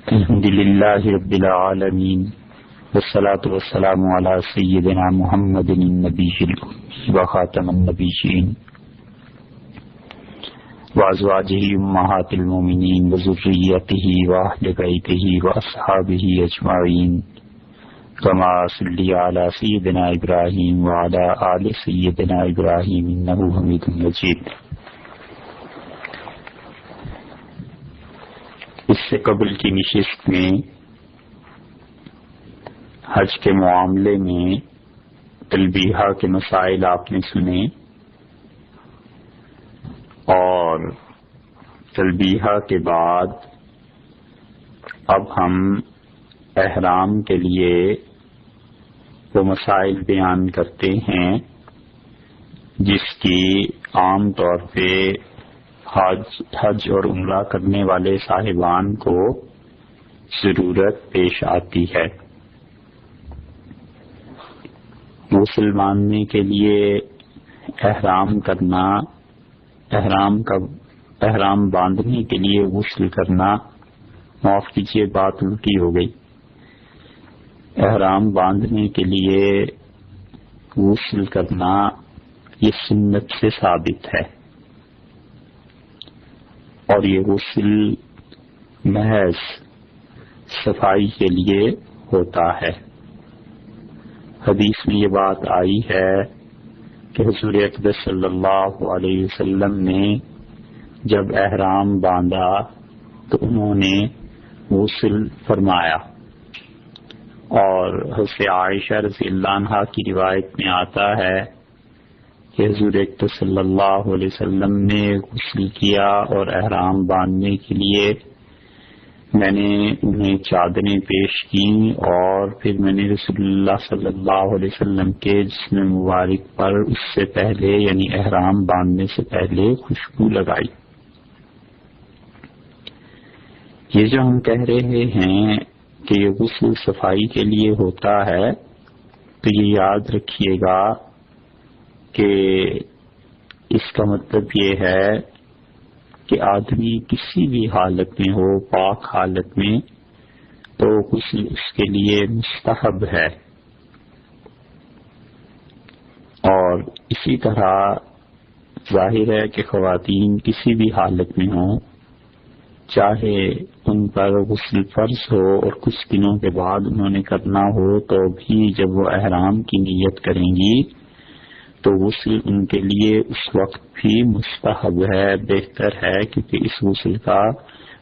الحمد للہ رب العالمین والصلاة والسلام علی سیدنا محمد النبی وخاتم النبیین وازواجہ امہات المومنین وذریتہ واہل بیتہ واصحابہ اجمعین کما صلی علی سیدنا ابراہیم وعلی آل سیدنا ابراہیم انہ حمید مجید۔ اس سے قبل کی نشست میں حج کے معاملے میں تلبیہ کے مسائل آپ نے سنے، اور تلبیہ کے بعد اب ہم احرام کے لیے وہ مسائل بیان کرتے ہیں جس کی عام طور پہ حج اور عمرہ کرنے والے صاحبان کو ضرورت پیش آتی ہے۔ غسل باندھنے کے لیے احرام کرنا، احرام باندھنے کے لیے غسل کرنا، معاف کیجیے بات الٹی ہو گئی، احرام باندھنے کے لیے غسل کرنا یہ سنت سے ثابت ہے، اور یہ غسل محض صفائی کے لیے ہوتا ہے۔ حدیث میں یہ بات آئی ہے کہ حضور اقدس صلی اللہ علیہ وسلم نے جب احرام باندھا تو انہوں نے غسل فرمایا، اور حضرت عائشہ رضی اللہ عنہا کی روایت میں آتا ہے کہ حضور اقدس صلی اللہ علیہ وسلم نے غسل کیا اور احرام باندھنے کے لیے میں نے انہیں چادریں پیش کی، اور پھر میں نے رسول اللہ صلی اللہ علیہ وسلم کے جسم مبارک پر اس سے پہلے یعنی احرام باندھنے سے پہلے خوشبو لگائی۔ یہ جو ہم کہہ رہے ہیں کہ یہ غسل صفائی کے لیے ہوتا ہے، تو یہ یاد رکھیے گا کہ اس کا مطلب یہ ہے کہ آدمی کسی بھی حالت میں ہو، پاک حالت میں، تو غسل اس کے لیے مستحب ہے۔ اور اسی طرح ظاہر ہے کہ خواتین کسی بھی حالت میں ہوں، چاہے ان پر غسل فرض ہو اور کچھ دنوں کے بعد انہوں نے کرنا ہو، تو بھی جب وہ احرام کی نیت کریں گی تو غسل ان کے لیے اس وقت بھی مستحب ہے، بہتر ہے، کیونکہ اس غسل کا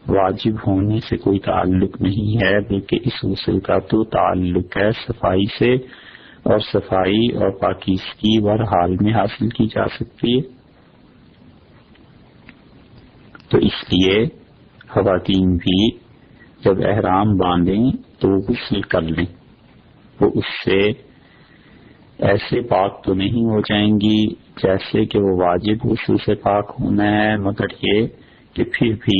واجب ہونے سے کوئی تعلق نہیں ہے، بلکہ اس غسل کا تو تعلق ہے صفائی سے، اور صفائی اور پاکیزگی ہر حال میں حاصل کی جا سکتی ہے۔ تو اس لیے خواتین بھی جب احرام باندھیں تو غسل کر لیں، وہ اس سے ایسے پاک تو نہیں ہو جائیں گی جیسے کہ وہ واجب غسل سے پاک ہونا ہے، مگر یہ کہ پھر بھی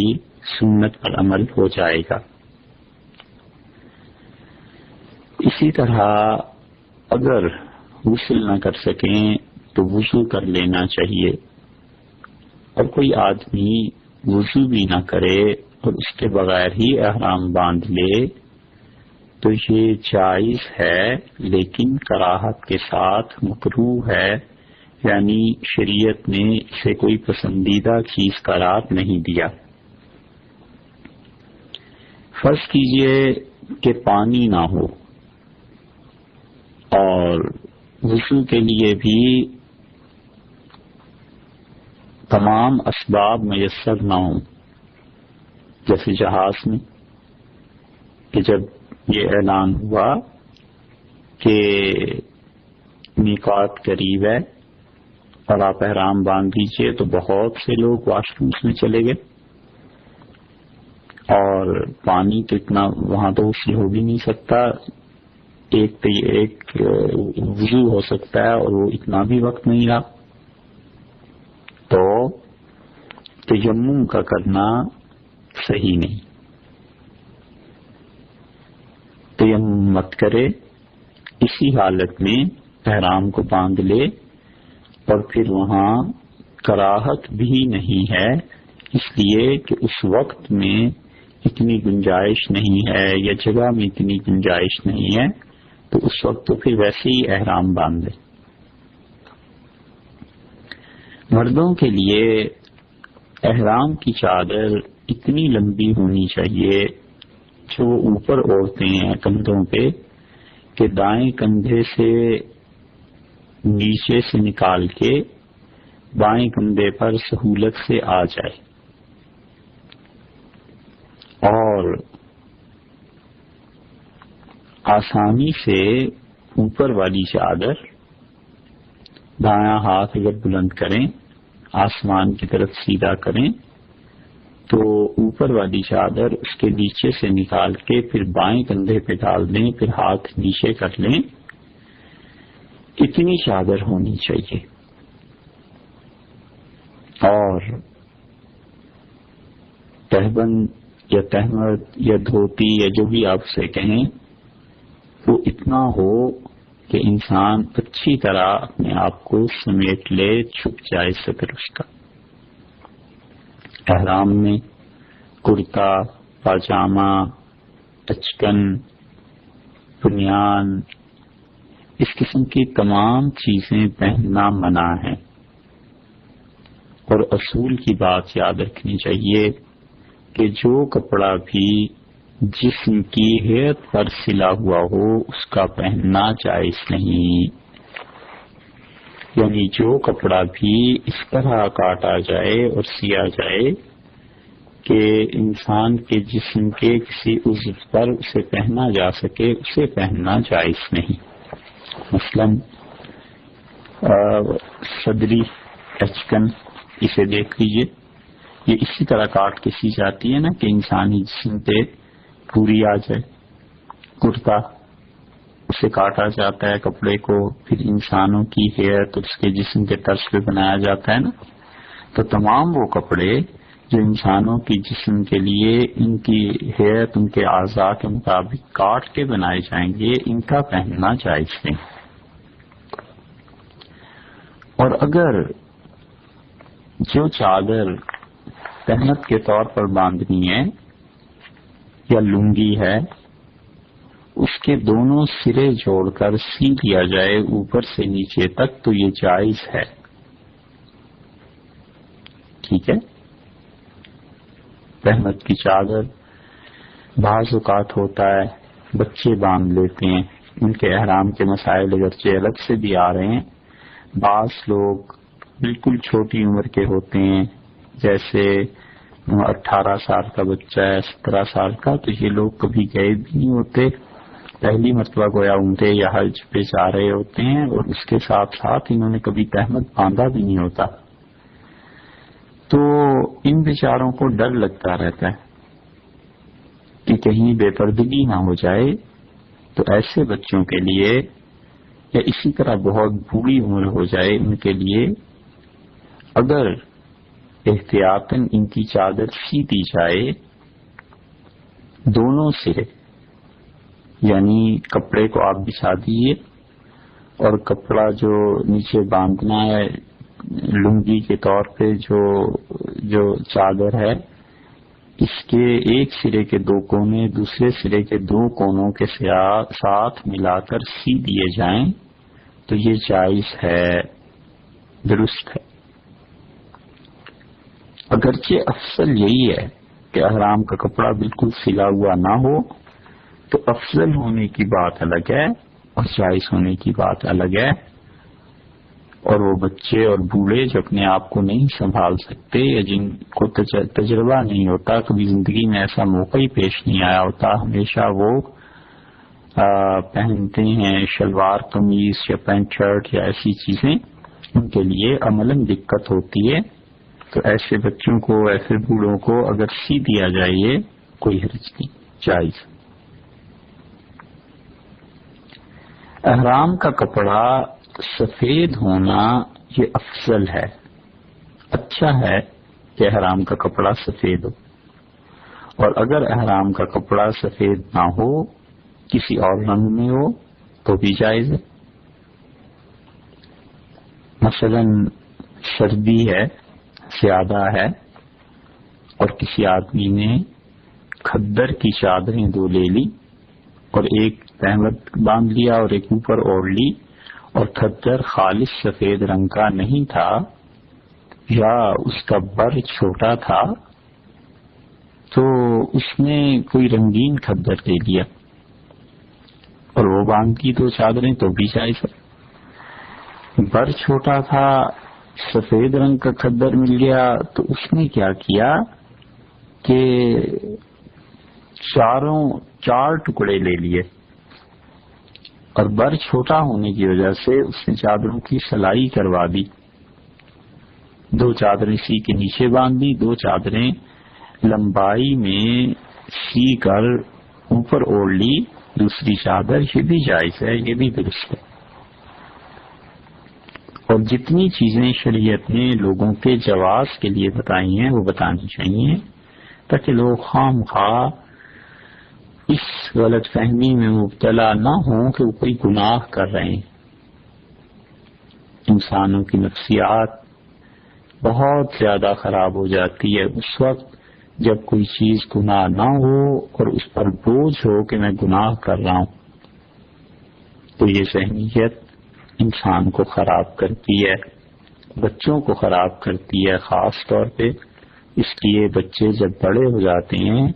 سنت پر عمل ہو جائے گا۔ اسی طرح اگر غسل نہ کر سکیں تو وضو کر لینا چاہیے، اور کوئی آدمی وضو بھی نہ کرے اور اس کے بغیر ہی احرام باندھ لے تو یہ جائز ہے، لیکن کراہت کے ساتھ مکروہ ہے، یعنی شریعت نے اسے کوئی پسندیدہ چیز قرار نہیں دیا۔ فرض کیجئے کہ پانی نہ ہو اور وضو کے لیے بھی تمام اسباب میسر نہ ہوں، جیسے جہاز میں کہ جب یہ اعلان ہوا کہ میقات قریب ہے اور آپ احرام باندھ دیجئے، تو بہت سے لوگ واش رومز میں چلے گئے، اور پانی تو اتنا وہاں تو غسل ہو بھی نہیں سکتا، ایک وضو ہو سکتا ہے اور وہ اتنا بھی وقت نہیں رہا، تو تیمم کا کرنا صحیح نہیں، تیمم مت کرے، اسی حالت میں احرام کو باندھ لے، اور پھر وہاں کراہت بھی نہیں ہے، اس لیے کہ اس وقت میں اتنی گنجائش نہیں ہے یا جگہ میں اتنی گنجائش نہیں ہے تو اس وقت تو پھر ویسے ہی احرام باندھ دے۔ مردوں کے لیے احرام کی چادر اتنی لمبی ہونی چاہیے جو وہ اوپر اوڑھتے ہیں کندھوں پہ کہ دائیں کندھے سے نیچے سے نکال کے بائیں کندھے پر سہولت سے آ جائے، اور آسانی سے اوپر والی چادر دایاں ہاتھ اگر بلند کریں آسمان کی طرف سیدھا کریں تو اوپر والی چادر اس کے نیچے سے نکال کے پھر بائیں کندھے پہ ڈال دیں، پھر ہاتھ نیچے کر لیں، اتنی چادر ہونی چاہیے۔ اور تہبند یا تہمد یا دھوتی یا جو بھی آپ اسے کہیں وہ اتنا ہو کہ انسان اچھی طرح اپنے آپ کو سمیٹ لے، چھپ جائے سطر اس کا۔ احرام میں کرتا، پاجامہ، اچکن، بنیان، اس قسم کی تمام چیزیں پہننا منع ہے، اور اصول کی بات یاد رکھنی چاہیے کہ جو کپڑا بھی جسم کی ہیئت پر سلا ہوا ہو اس کا پہننا جائز نہیں، یعنی جو کپڑا بھی اس طرح کاٹا جائے اور سیا جائے کہ انسان کے جسم کے کسی عضو پر اسے پہنا جا سکے اسے پہننا جائز نہیں۔ مثلاً صدری اچکن اسے دیکھ لیجئے، یہ اسی طرح کاٹ کے سی جاتی ہے نا کہ انسانی جسم پہ پوری آ جائے۔ کرتا اسے کاٹا جاتا ہے کپڑے کو، پھر انسانوں کی ہیئت اس کے جسم کے طرز پہ بنایا جاتا ہے نا، تو تمام وہ کپڑے جو انسانوں کی جسم کے لیے ان کی ہیئت ان کے اعضاء کے مطابق کاٹ کے بنائے جائیں گے ان کا پہننا جائز نہیں۔ اور اگر جو چادر تہمت کے طور پر باندھنی ہے یا لنگی ہے اس کے دونوں سرے جوڑ کر سی دیا جائے اوپر سے نیچے تک تو یہ جائز ہے، ٹھیک ہے۔ تہمت کی چادر بعض اوقات ہوتا ہے بچے باندھ لیتے ہیں، ان کے احرام کے مسائل اگرچہ الگ سے بھی آ رہے ہیں، بعض لوگ بالکل چھوٹی عمر کے ہوتے ہیں، جیسے 18 سال کا بچہ ہے، 17 سال کا، تو یہ لوگ کبھی گئے بھی نہیں ہوتے، پہلی مرتبہ گویا عمرے یا حج پہ جا رہے ہوتے ہیں، اور اس کے ساتھ ساتھ انہوں نے کبھی تہمت باندھا بھی نہیں ہوتا، تو ان بیچاروں کو ڈر لگتا رہتا ہے کہ کہیں بے پردگی نہ ہو جائے۔ تو ایسے بچوں کے لیے یا اسی طرح بہت بوڑھی عمر ہو جائے ان کے لیے اگر احتیاطاً ان کی چادر سی دی جائے دونوں سرے، یعنی کپڑے کو آپ بچھا دیجیے اور کپڑا جو نیچے باندھنا ہے لنگی کے طور پہ جو چادر ہے اس کے ایک سرے کے 2 کونے دوسرے سرے کے 2 کونوں کے ساتھ ملا کر سی دیے جائیں تو یہ جائز ہے، درست ہے۔ اگرچہ افضل یہی ہے کہ احرام کا کپڑا بالکل سلا ہوا نہ ہو، تو افضل ہونے کی بات الگ ہے اور جائز ہونے کی بات الگ ہے، اور وہ بچے اور بوڑھے جو اپنے آپ کو نہیں سنبھال سکتے یا جن کو تجربہ نہیں ہوتا، کبھی زندگی میں ایسا موقع ہی پیش نہیں آیا ہوتا، ہمیشہ وہ پہنتے ہیں شلوار قمیض یا پینٹ شرٹ یا ایسی چیزیں، ان کے لیے عملاً دقت ہوتی ہے، تو ایسے بچوں کو ایسے بوڑھوں کو اگر سی دیا جائے یہ کوئی حرج نہیں، جائز۔ احرام کا کپڑا سفید ہونا یہ افضل ہے، اچھا ہے کہ احرام کا کپڑا سفید ہو، اور اگر احرام کا کپڑا سفید نہ ہو کسی اور رنگ میں ہو تو بھی جائز ہے۔ مثلا سردی ہے، زیادہ ہے، اور کسی آدمی نے کھدر کی چادریں دو لے لی اور ایک تہمت باندھ لیا اور ایک اوپر اوڑھ لی، اور کھدر خالص سفید رنگ کا نہیں تھا یا اس کا بر چھوٹا تھا تو اس نے کوئی رنگین کھدر لے لیا اور وہ باندھ کی دو چادریں تو بھی جائز ہے۔ بر چھوٹا تھا، سفید رنگ کا کھدر مل گیا تو اس نے کیا کیا کہ چار ٹکڑے لے لیے، اور بر چھوٹا ہونے کی وجہ سے اس نے چادروں کی سلائی کروا دی، دو چادریں سی کے نیچے باندھ دی، دو چادریں لمبائی میں سی کر اوپر اوڑھ لی دوسری چادر، یہ بھی جائز ہے، یہ بھی درست ہے۔ اور جتنی چیزیں شریعت نے لوگوں کے جواز کے لیے بتائی ہیں وہ بتانی چاہیے تاکہ لوگ خام خواہ اس غلط فہمی میں مبتلا نہ ہوں کہ وہ کوئی گناہ کر رہے ہیں۔ انسانوں کی نفسیات بہت زیادہ خراب ہو جاتی ہے اس وقت جب کوئی چیز گناہ نہ ہو اور اس پر بوجھ ہو کہ میں گناہ کر رہا ہوں، تو یہ ذہنیت انسان کو خراب کرتی ہے، بچوں کو خراب کرتی ہے خاص طور پہ۔ اس لیے بچے جب بڑے ہو جاتے ہیں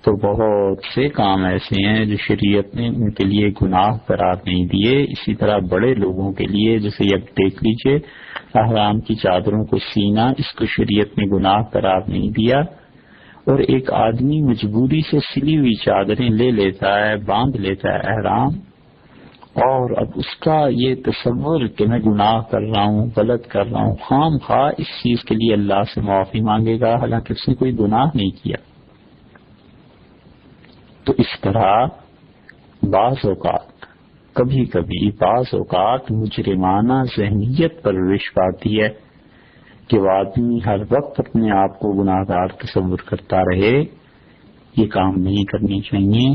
تو بہت سے کام ایسے ہیں جو شریعت نے ان کے لیے گناہ قرار نہیں دیے، اسی طرح بڑے لوگوں کے لیے، جیسے اب دیکھ لیجئے احرام کی چادروں کو سینا، اس کو شریعت نے گناہ قرار نہیں دیا، اور ایک آدمی مجبوری سے سلی ہوئی چادریں لے لیتا ہے، باندھ لیتا ہے احرام، اور اب اس کا یہ تصور کہ میں گناہ کر رہا ہوں، غلط کر رہا ہوں، خام خواہ اس چیز کے لیے اللہ سے معافی مانگے گا حالانکہ اس نے کوئی گناہ نہیں کیا۔ تو اس طرح بعض اوقات بعض اوقات مجرمانہ ذہنیت پرورش پاتی ہے کہ وہ آدمی ہر وقت اپنے آپ کو گناہ گار تصور کرتا رہے۔ یہ کام نہیں کرنی چاہیے۔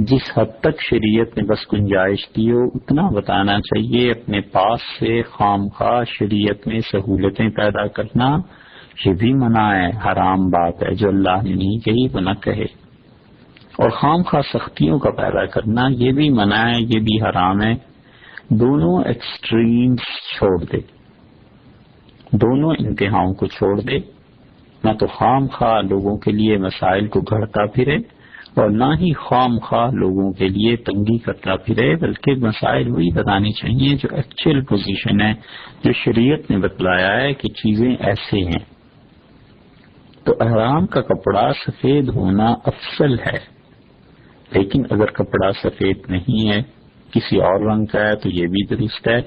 جس حد تک شریعت نے بس گنجائش دی ہو اتنا بتانا چاہیے، اپنے پاس سے خام خواہ شریعت میں سہولتیں پیدا کرنا یہ بھی منع ہے، حرام بات ہے، جو اللہ نے نہیں کہی وہ نہ کہے، اور خام خواہ سختیوں کا پیدا کرنا یہ بھی منع ہے، یہ بھی حرام ہے۔ دونوں ایکسٹریمز چھوڑ دے، دونوں انتہاؤں کو چھوڑ دے، نہ تو خام خواہ لوگوں کے لیے مسائل کو گھڑتا پھرے اور نہ ہی خام خواہ لوگوں کے لیے تنگی کرتا پھرے، بلکہ مسائل وہی بتانے چاہیے جو ایکچوئل پوزیشن ہے، جو شریعت نے بتلایا ہے کہ چیزیں ایسے ہیں۔ تو احرام کا کپڑا سفید ہونا افضل ہے، لیکن اگر کپڑا سفید نہیں ہے، کسی اور رنگ کا ہے تو یہ بھی درست ہے،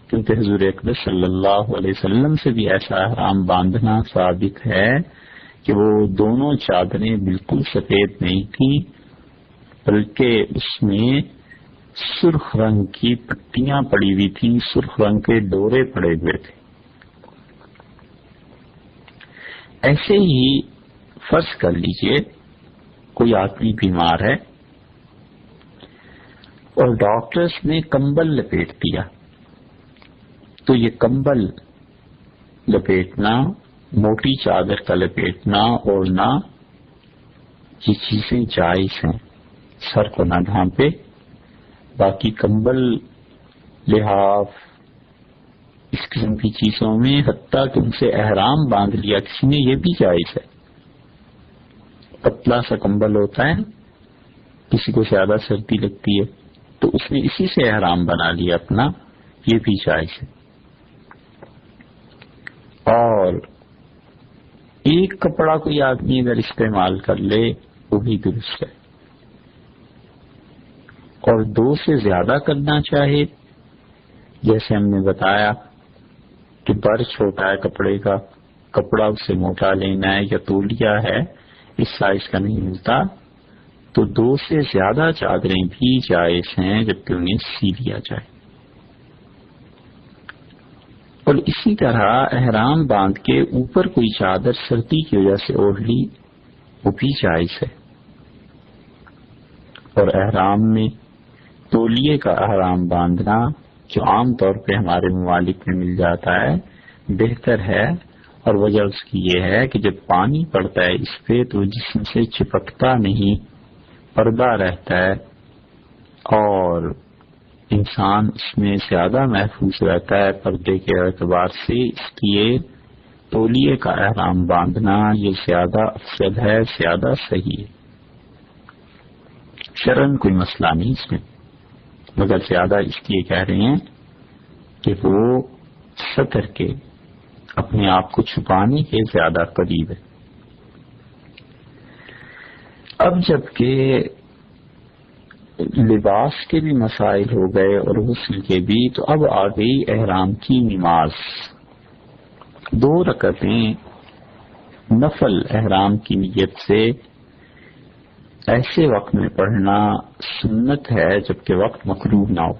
کیونکہ حضور اکبر صلی اللہ علیہ وسلم سے بھی ایسا احرام باندھنا ثابت ہے کہ وہ دونوں چادریں بالکل سفید نہیں تھیں، بلکہ اس میں سرخ رنگ کی پٹیاں پڑی ہوئی تھیں، سرخ رنگ کے ڈورے پڑے ہوئے تھے۔ ایسے ہی فرض کر لیجئے کوئی آدمی بیمار ہے اور ڈاکٹرز نے کمبل لپیٹ دیا، تو یہ کمبل لپیٹنا، موٹی چادر کا لپیٹنا، اوڑھنا، یہ چیزیں جائز ہیں، سر کو نہ ڈھانپے۔ باقی کمبل، لحاف، اس قسم کی چیزوں میں حتیٰ کہ ان سے احرام باندھ لیا کسی نے، یہ بھی جائز ہے۔ پتلا سا کمبل ہوتا ہے، کسی کو زیادہ سردی لگتی ہے تو اس نے اسی سے احرام بنا لیا اپنا، یہ بھی جائز ہے۔ اور ایک کپڑا کوئی آدمی اگر استعمال کر لے وہ بھی درست ہے، اور دو سے زیادہ کرنا چاہے، جیسے ہم نے بتایا کہ بر چھوٹا ہے کپڑے کا، کپڑا اس سے موٹا لینا ہے یا تولیہ ہے اس سائز کا نہیں ملتا، تو دو سے زیادہ چادریں بھی جائز ہیں جبکہ انہیں سی لیا جائے۔ اور اسی طرح احرام باندھ کے اوپر کوئی چادر سردی کی وجہ سے اوڑھ لی وہ بھی جائز ہے۔ اور احرام میں تولیے کا احرام باندھنا جو عام طور پہ ہمارے ممالک میں مل جاتا ہے بہتر ہے، اور وجہ اس کی یہ ہے کہ جب پانی پڑتا ہے اس پہ تو جسم سے چپکتا نہیں، پردہ رہتا ہے اور انسان اس میں زیادہ محفوظ رہتا ہے پردے کے اعتبار سے۔ اس لیے تولیے کا احرام باندھنا یہ زیادہ افضل ہے، زیادہ صحیح ہے۔ شرعاً کوئی مسئلہ نہیں اس میں، مگر زیادہ اس لیے کہہ رہے ہیں کہ وہ ستر کے اپنے آپ کو چھپانے کے زیادہ قریب ہے۔ اب جبکہ لباس کے بھی مسائل ہو گئے اور غسل کے بھی، تو اب آ گئی احرام کی نماز۔ 2 رکعتیں نفل احرام کی نیت سے ایسے وقت میں پڑھنا سنت ہے جبکہ وقت مکروہ نہ ہو۔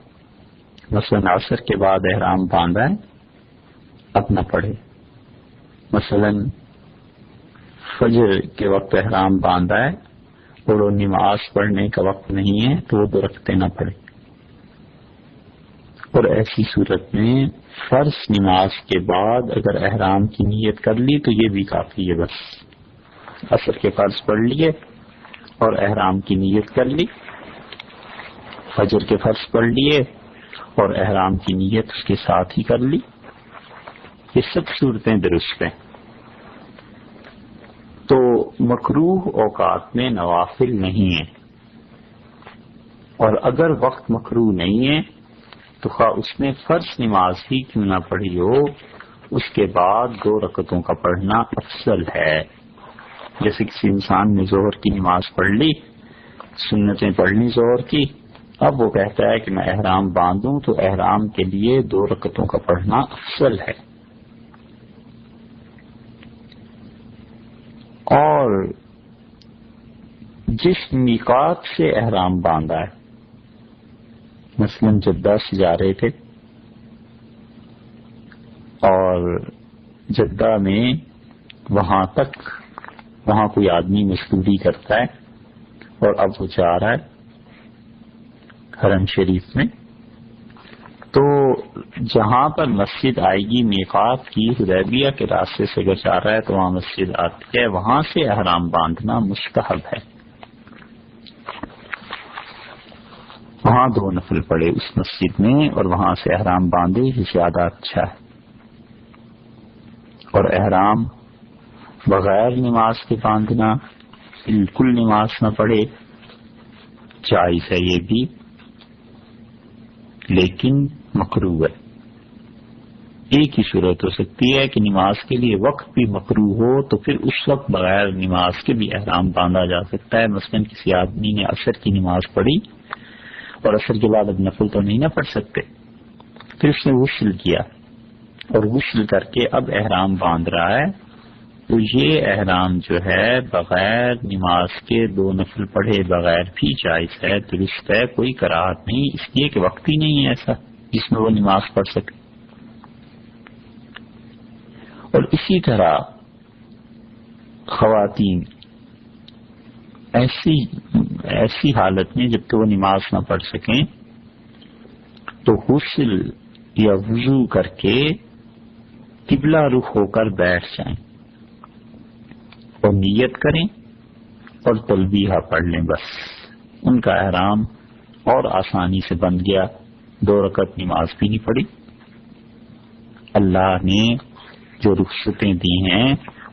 مثلا عصر کے بعد احرام باندھا ہے، اب نہ پڑھے۔ مثلا فجر کے وقت احرام باندھا ہے اور وہ نماز پڑھنے کا وقت نہیں ہے تو وہ 2 رکعتیں نہ پڑھے۔ اور ایسی صورت میں فرض نماز کے بعد اگر احرام کی نیت کر لی تو یہ بھی کافی ہے، بس عصر کے فرض پڑھ لیے اور احرام کی نیت کر لی، فجر کے فرض پڑھ لیے اور احرام کی نیت اس کے ساتھ ہی کر لی، یہ سب صورتیں درست ہیں۔ تو مکروہ اوقات میں نوافل نہیں ہیں، اور اگر وقت مکروہ نہیں ہے تو خواہ اس میں فرض نماز ہی کیوں نہ پڑھی ہو، اس کے بعد 2 رکعتوں کا پڑھنا افضل ہے۔ جیسے کسی انسان نے ظہر کی نماز پڑھ لی، سنتیں پڑھ لی ظہر کی، اب وہ کہتا ہے کہ میں احرام باندھوں تو احرام کے لیے 2 رکعتوں کا پڑھنا افضل ہے۔ اور جس میقات سے احرام باندھا ہے، مثلا جدہ سے جا رہے تھے اور جدہ میں وہاں کوئی آدمی مزدوری کرتا ہے اور اب وہ جا رہا ہے حرم شریف میں، تو جہاں پر مسجد آئے گی میقات کی، حدیبیہ کے راستے سے اگر جا رہا ہے تو وہاں مسجد آتی ہے، وہاں سے احرام باندھنا مستحب ہے۔ وہاں 2 نفل پڑے اس مسجد میں اور وہاں سے احرام باندھے، یہ زیادہ اچھا ہے۔ اور احرام بغیر نماز کے باندھنا، بالکل نماز نہ پڑھے، جائز ہے یہ بھی، لیکن مکروہ ہے۔ ایک ہی صورت ہو سکتی ہے کہ نماز کے لیے وقت بھی مکروہ ہو تو پھر اس وقت بغیر نماز کے بھی احرام باندھا جا سکتا ہے۔ مثلا کسی آدمی نے عصر کی نماز پڑھی اور عصر کے بعد اب نفل تو نہیں نہ پڑھ سکتے، پھر اس نے غسل کیا اور غسل کر کے اب احرام باندھ رہا ہے، تو یہ احرام جو ہے بغیر نماز کے 2 نفل پڑھے بغیر بھی جائز ہے، درست ہے، کوئی کراہت نہیں، اس لیے کہ وقت ہی نہیں ہے ایسا جس میں وہ نماز پڑھ سکے۔ اور اسی طرح خواتین ایسی حالت میں جب کہ وہ نماز نہ پڑھ سکیں تو غسل یا وضو کر کے قبلہ رخ ہو کر بیٹھ جائیں اور نیت کریں اور تلبیہ پڑھ لیں، بس ان کا احرام اور آسانی سے بن گیا، 2 رکعت نماز بھی نہیں پڑھی۔ اللہ نے جو رخصتیں دی ہیں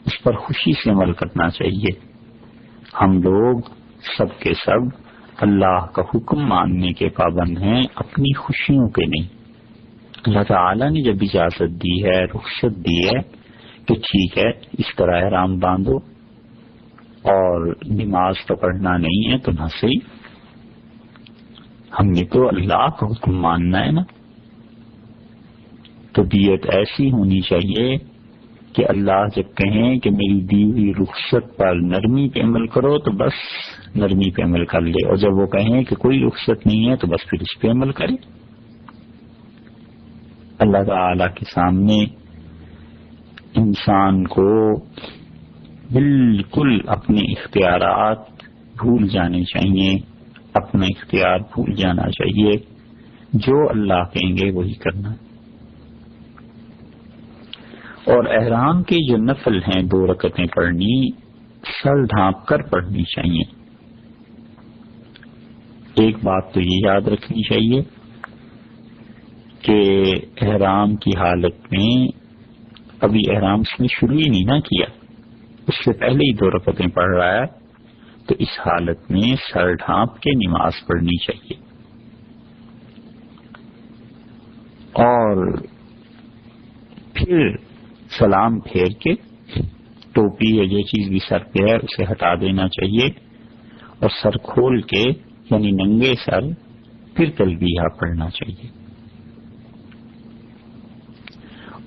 اس پر خوشی سے عمل کرنا چاہیے۔ ہم لوگ سب کے سب اللہ کا حکم ماننے کے پابند ہیں، اپنی خوشیوں کے نہیں۔ اللہ تعالیٰ نے جب اجازت دی ہے، رخصت دی ہے کہ ٹھیک ہے اس طرح احرام باندھو اور نماز تو پڑھنا نہیں ہے تو نہ صحیح، ہم نے تو اللہ کا حکم ماننا ہے نا۔ طبیعت ایسی ہونی چاہیے کہ اللہ جب کہیں کہ میری دی ہوئی رخصت پر نرمی پہ عمل کرو تو بس نرمی پہ عمل کر لے، اور جب وہ کہیں کہ کوئی رخصت نہیں ہے تو بس پھر اس پہ عمل کرے۔ اللہ تعالی کے سامنے انسان کو بالکل اپنے اختیارات بھول جانے چاہیے، اپنا اختیار بھول جانا چاہیے، جو اللہ کہیں گے وہی کرنا۔ اور احرام کے جو نفل ہیں 2 رکعتیں پڑھنی سر ڈھانپ کر پڑھنی چاہیے. ایک بات تو یہ یاد رکھنی چاہیے کہ احرام کی حالت میں ابھی احرام اس نے شروع ہی نہیں نہ کیا، اس سے پہلے ہی 2 رکعتیں پڑھ رہا ہے، تو اس حالت میں سر ڈھانپ کے نماز پڑھنی چاہیے. اور پھر سلام پھیر کے ٹوپی یا جو چیز بھی سر پہ ہے اسے ہٹا دینا چاہیے اور سر کھول کے یعنی ننگے سر پھر تلبیہ پڑھنا چاہیے.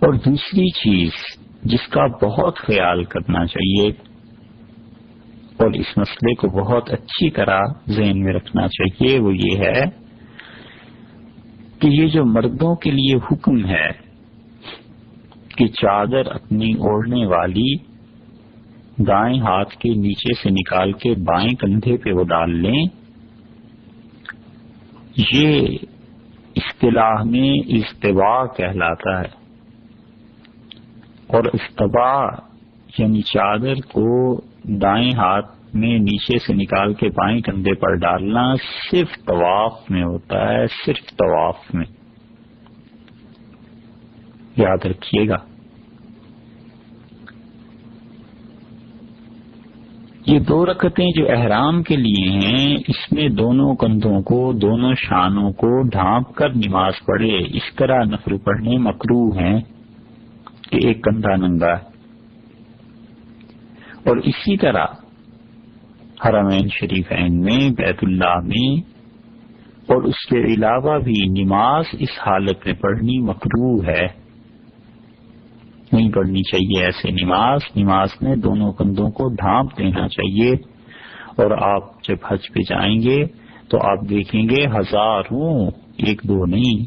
اور دوسری چیز جس کا بہت خیال کرنا چاہیے اور اس مسئلے کو بہت اچھی طرح ذہن میں رکھنا چاہیے وہ یہ ہے کہ یہ جو مردوں کے لیے حکم ہے کہ چادر اپنی اوڑھنے والی دائیں ہاتھ کے نیچے سے نکال کے بائیں کندھے پہ وہ ڈال لیں، یہ اصطلاح میں استواء کہلاتا ہے. اور استواء یعنی چادر کو دائیں ہاتھ میں نیچے سے نکال کے بائیں کندھے پر ڈالنا صرف طواف میں ہوتا ہے، صرف طواف میں. یاد رکھیے گا. یہ 2 رکعتیں جو احرام کے لیے ہیں اس میں دونوں کندھوں کو دونوں شانوں کو ڈھانپ کر نماز پڑھے. اس طرح نفل پڑھنے مکروہ ہیں کہ ایک کندھا ننگا ہے. اور اسی طرح حرمین شریفین میں بیت اللہ میں اور اس کے علاوہ بھی نماز اس حالت میں پڑھنی مکروہ ہے، نہیں پڑھنی چاہیے ایسے نماز میں دونوں کندھوں کو ڈھانپ دینا چاہیے. اور آپ جب حج پہ جائیں گے تو آپ دیکھیں گے ہزاروں، 1-2 نہیں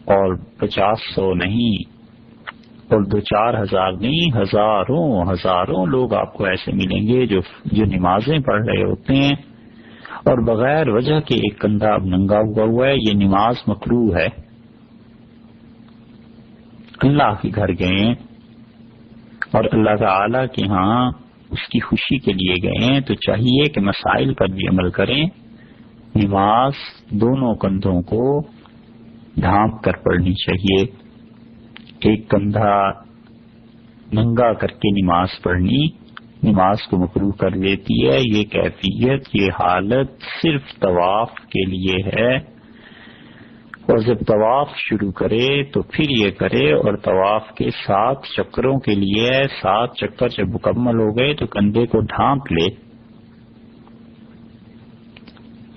اور 50-100 نہیں اور 2-4 ہزار نہیں، ہزاروں لوگ آپ کو ایسے ملیں گے جو نمازیں پڑھ رہے ہوتے ہیں اور بغیر وجہ کے ایک کندھا اب ننگا ہوا ہے. یہ نماز مکروہ ہے. اللہ کے گھر گئے اور اللہ تعالی کے ہاں اس کی خوشی کے لیے گئے ہیں تو چاہیے کہ مسائل پر بھی عمل کریں. نماز دونوں کندھوں کو ڈھانپ کر پڑھنی چاہیے. ایک کندھا ننگا کر کے نماز پڑھنی نماز کو مکروہ کر دیتی ہے. یہ کیفیت، یہ حالت صرف طواف کے لیے ہے. اور جب طواف شروع کرے تو پھر یہ کرے اور طواف کے 7 چکروں کے لیے 7 چکر جب مکمل ہو گئے تو کندھے کو ڈھانپ لے،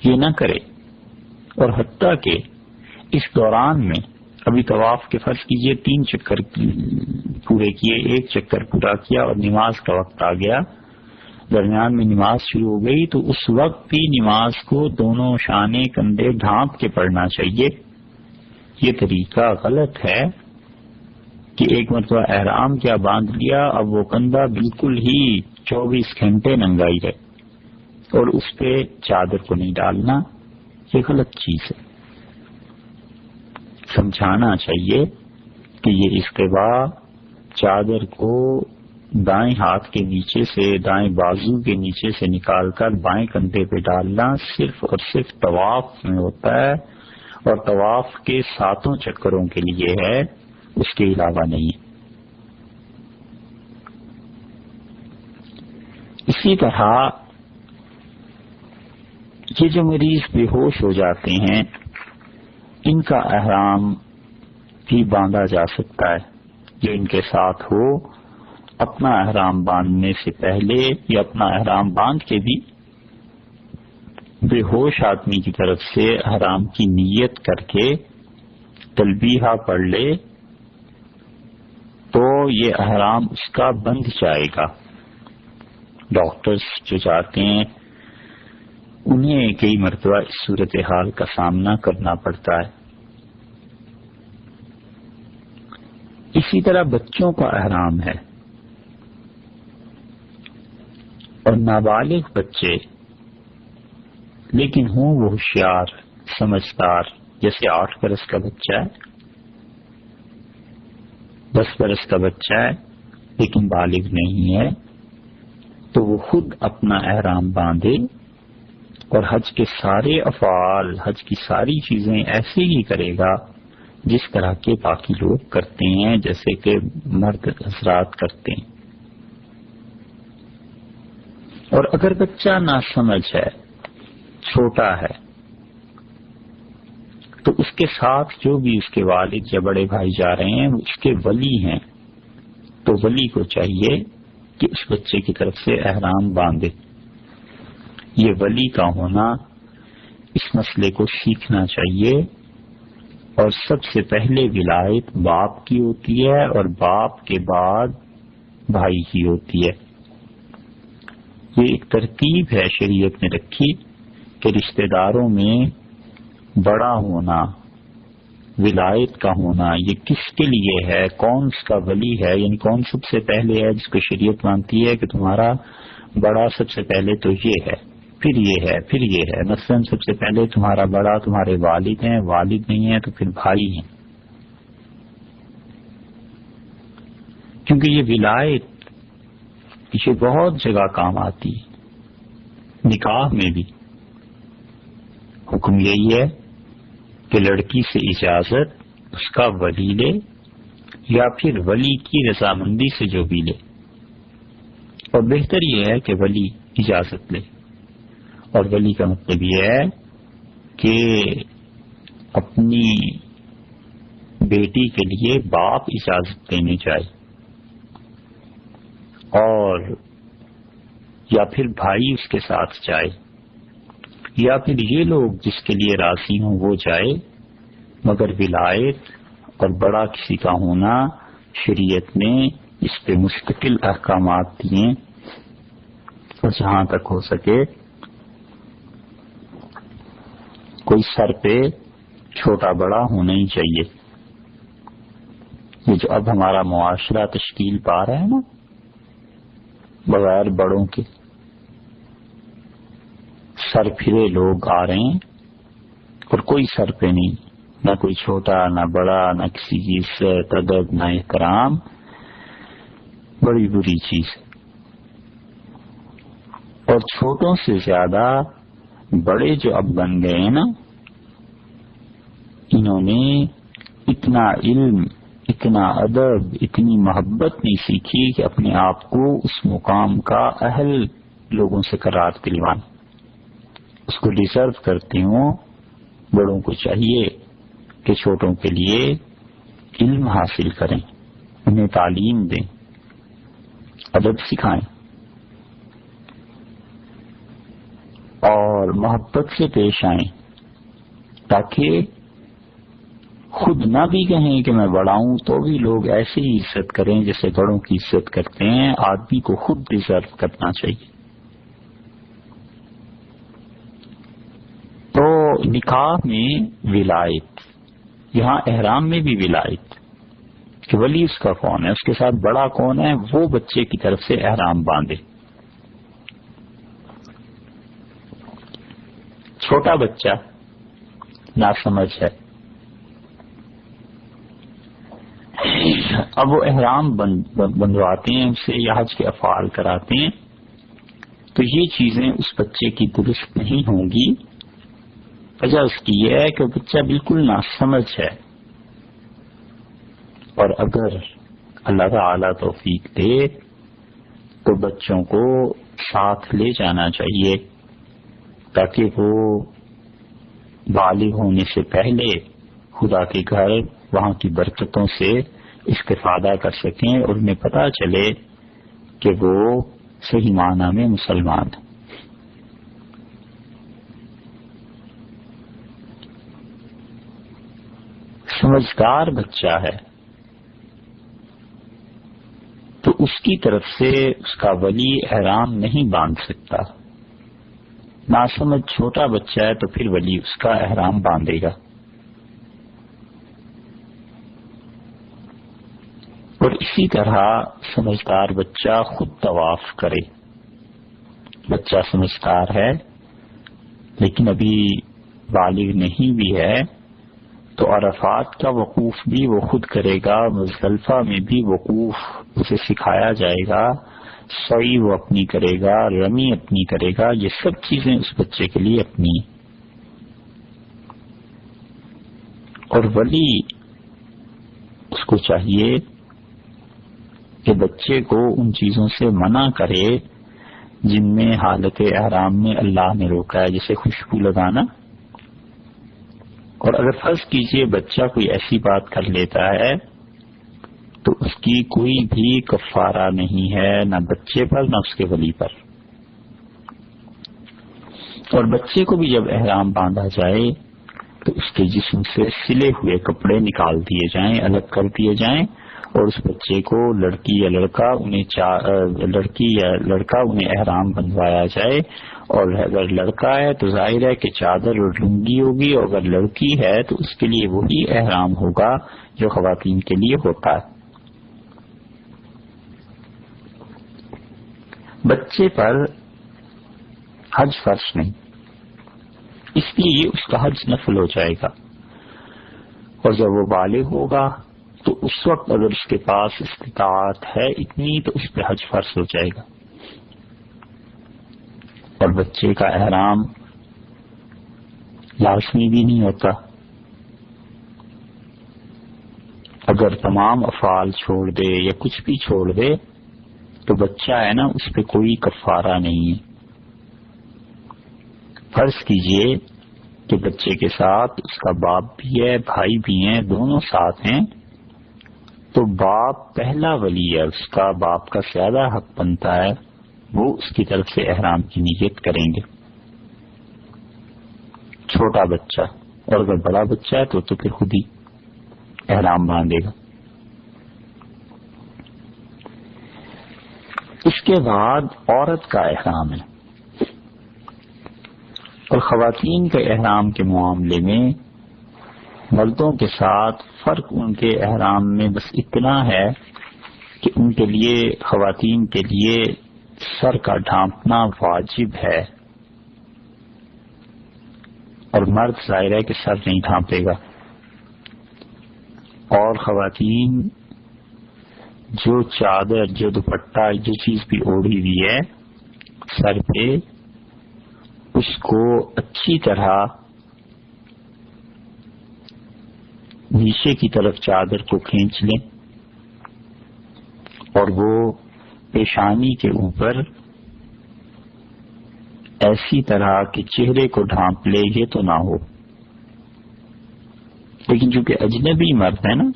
یہ نہ کرے. اور حتیٰ کہ اس دوران میں ابھی طواف کے فرض کیجئے 3 چکر پورے کیے، 1 چکر پورا کیا اور نماز کا وقت آ گیا، درمیان میں نماز شروع ہو گئی تو اس وقت بھی نماز کو دونوں شانے کندھے ڈھانپ کے پڑھنا چاہیے. یہ طریقہ غلط ہے کہ ایک مرتبہ احرام کیا باندھ لیا، اب وہ کندھا بالکل ہی 24 گھنٹے ننگا ہی رہے اور اس پہ چادر کو نہیں ڈالنا. یہ غلط چیز ہے. سمجھانا چاہیے کہ یہ استواء چادر کو دائیں ہاتھ کے نیچے سے دائیں بازو کے نیچے سے نکال کر بائیں کندھے پہ ڈالنا صرف اور صرف طواف میں ہوتا ہے اور طواف کے 7 چکروں کے لیے ہے، اس کے علاوہ نہیں. اسی طرح یہ جو مریض بے ہوش ہو جاتے ہیں ان کا احرام بھی باندھا جا سکتا ہے. جو ان کے ساتھ ہو اپنا احرام باندھنے سے پہلے یا اپنا احرام باندھ کے بھی بے ہوش آدمی کی طرف سے احرام کی نیت کر کے تلبیہ پڑھ لے تو یہ احرام اس کا بندھ جائے گا. ڈاکٹرز جو جاتے ہیں انہیں کئی مرتبہ اس صورتحال کا سامنا کرنا پڑتا ہے. اسی طرح بچوں کا احرام ہے اور نابالغ بچے لیکن ہوں وہ ہوشیار سمجھدار، جیسے 8 برس کا بچہ ہے 10 برس کا بچہ ہے لیکن بالغ نہیں ہے، تو وہ خود اپنا احرام باندھے اور حج کے سارے افعال، حج کی ساری چیزیں ایسے ہی کرے گا جس طرح کے باقی لوگ کرتے ہیں، جیسے کہ مرد حضرات کرتے ہیں۔ اور اگر بچہ ناسمجھ ہے، چھوٹا ہے، تو اس کے ساتھ جو بھی اس کے والد یا بڑے بھائی جا رہے ہیں وہ اس کے ولی ہیں، تو ولی کو چاہیے کہ اس بچے کی طرف سے احرام باندھے۔ یہ ولی کا ہونا اس مسئلے کو سیکھنا چاہیے، اور سب سے پہلے ولایت باپ کی ہوتی ہے اور باپ کے بعد بھائی کی ہوتی ہے۔ یہ ایک ترتیب ہے شریعت نے رکھی کہ رشتہ داروں میں بڑا ہونا، ولایت کا ہونا، یہ کس کے لیے ہے، کون اس کا ولی ہے، یعنی کون سب سے پہلے ہے، جس کو شریعت مانتی ہے کہ تمہارا بڑا سب سے پہلے تو یہ ہے، پھر یہ ہے، پھر یہ ہے۔ مثلاً سب سے پہلے تمہارا بڑا تمہارے والد ہیں، والد نہیں ہیں تو پھر بھائی ہیں، کیونکہ یہ ولایت یہ بہت جگہ کام آتی ہے۔ نکاح میں بھی حکم یہی ہے کہ لڑکی سے اجازت اس کا ولی لے یا پھر ولی کی رضامندی سے جو بھی لے، اور بہتر یہ ہے کہ ولی اجازت لے۔ اور ولی کا مطلب یہ ہے کہ اپنی بیٹی کے لیے باپ اجازت دینے جائے، اور یا پھر بھائی اس کے ساتھ جائے، یا پھر یہ لوگ جس کے لیے راضی ہوں وہ جائے، مگر ولایت اور بڑا کسی کا ہونا شریعت نے اس پہ مستقل احکامات دیے، اور جہاں تک ہو سکے کوئی سر پہ چھوٹا بڑا ہونا ہی چاہیے۔ یہ جو اب ہمارا معاشرہ تشکیل پا رہا ہے نا بغیر بڑوں کے، سر پھرے لوگ آ رہے ہیں اور کوئی سر پہ نہیں، نہ کوئی چھوٹا نہ بڑا، نہ کسی کی عزت ادب نہ احترام، بڑی بری چیز ہے۔ اور چھوٹوں سے زیادہ بڑے جو اب بن گئے ہیں نا، انہوں نے اتنا علم، اتنا ادب، اتنی محبت نہیں سیکھی کہ اپنے آپ کو اس مقام کا اہل لوگوں سے قرار دلوائیں، اس کو ڈیزرو کرتے ہوں۔ بڑوں کو چاہیے کہ چھوٹوں کے لیے علم حاصل کریں، انہیں تعلیم دیں، ادب سکھائیں، اور محبت سے پیش آئیں، تاکہ خود نہ بھی کہیں کہ میں بڑا ہوں تو بھی لوگ ایسے ہی عزت کریں جیسے بڑوں کی عزت کرتے ہیں۔ آدمی کو خود ڈیزرو کرنا چاہیے۔ تو نکاح میں ولایت، یہاں احرام میں بھی ولایت کہ ولی اس کا کون ہے، اس کے ساتھ بڑا کون ہے، وہ بچے کی طرف سے احرام باندھے۔ چھوٹا بچہ ناسمجھ ہے، اب وہ احرام بندھواتے ہیں اسے یا حج کے افعال کراتے ہیں، تو یہ چیزیں اس بچے کی درست نہیں ہوں گی۔ وجہ اس کی یہ ہے کہ بچہ بالکل ناسمجھ ہے، اور اگر اللہ تعالی توفیق دے تو بچوں کو ساتھ لے جانا چاہیے، تاکہ وہ بالغ ہونے سے پہلے خدا کے گھر وہاں کی برکتوں سے استفادہ کر سکیں اور انہیں پتہ چلے کہ وہ صحیح معنی میں مسلمان ہیں۔ سمجھدار بچہ ہے تو اس کی طرف سے اس کا ولی احرام نہیں باندھ سکتا، ناسمجھ چھوٹا بچہ ہے تو پھر ولی اس کا احرام باندھے گا۔ اور اسی طرح سمجھدار بچہ خود طواف کرے۔ بچہ سمجھدار ہے لیکن ابھی بالغ نہیں بھی ہے تو عرفات کا وقوف بھی وہ خود کرے گا، مزدلفہ میں بھی وقوف اسے سکھایا جائے گا، سعی وہ اپنی کرے گا، رمی اپنی کرے گا، یہ سب چیزیں اس بچے کے لیے اپنی. اور ولی اس کو چاہیے کہ بچے کو ان چیزوں سے منع کرے جن میں حالت احرام میں اللہ نے روکا ہے، جیسے خوشبو لگانا. اور اگر فرض کیجئے بچہ کوئی ایسی بات کر لیتا ہے تو اس کی کوئی بھی کفارہ نہیں ہے، نہ بچے پر نہ اس کے ولی پر. اور بچے کو بھی جب احرام باندھا جائے تو اس کے جسم سے سلے ہوئے کپڑے نکال دیے جائیں، الگ کر دیے جائیں، اور اس بچے کو لڑکی یا لڑکا انہیں احرام بندھوایا جائے. اور اگر لڑکا ہے تو ظاہر ہے کہ چادر اور لنگی ہوگی، اور اگر لڑکی ہے تو اس کے لیے وہی احرام ہوگا جو خواتین کے لیے ہوتا ہے. بچے پر حج فرض نہیں، اس لیے اس کا حج نفل ہو جائے گا. اور جب وہ بالغ ہوگا تو اس وقت اگر اس کے پاس استطاعت ہے اتنی تو اس پہ حج فرض ہو جائے گا. اور بچے کا احرام لازمی بھی نہیں ہوتا. اگر تمام افعال چھوڑ دے یا کچھ بھی چھوڑ دے تو بچہ ہے نا، اس پہ کوئی کفارہ نہیں ہے. فرض کیجئے کہ بچے کے ساتھ اس کا باپ بھی ہے، بھائی بھی ہیں، دونوں ساتھ ہیں، تو باپ پہلا ولی ہے، اس کا باپ کا زیادہ حق بنتا ہے، وہ اس کی طرف سے احرام کی نیت کریں گے. چھوٹا بچہ، اور اگر بڑا بچہ ہے تو پھر خود ہی احرام باندھے گا. اس کے بعد عورت کا احرام ہے. اور خواتین کے احرام کے معاملے میں مردوں کے ساتھ فرق ان کے احرام میں بس اتنا ہے کہ ان کے لیے، خواتین کے لیے سر کا ڈھانپنا واجب ہے، اور مرد ظاہر ہے کہ سر نہیں ڈھانپے گا. اور خواتین جو چادر، جو دوپٹہ، جو چیز بھی اوڑھی ہوئی ہے سر پہ، اس کو اچھی طرح نیچے کی طرف چادر کو کھینچ لیں، اور وہ پیشانی کے اوپر ایسی طرح کہ چہرے کو ڈھانپ لے، یہ تو نہ ہو. لیکن چونکہ اجنبی مرد ہے نا،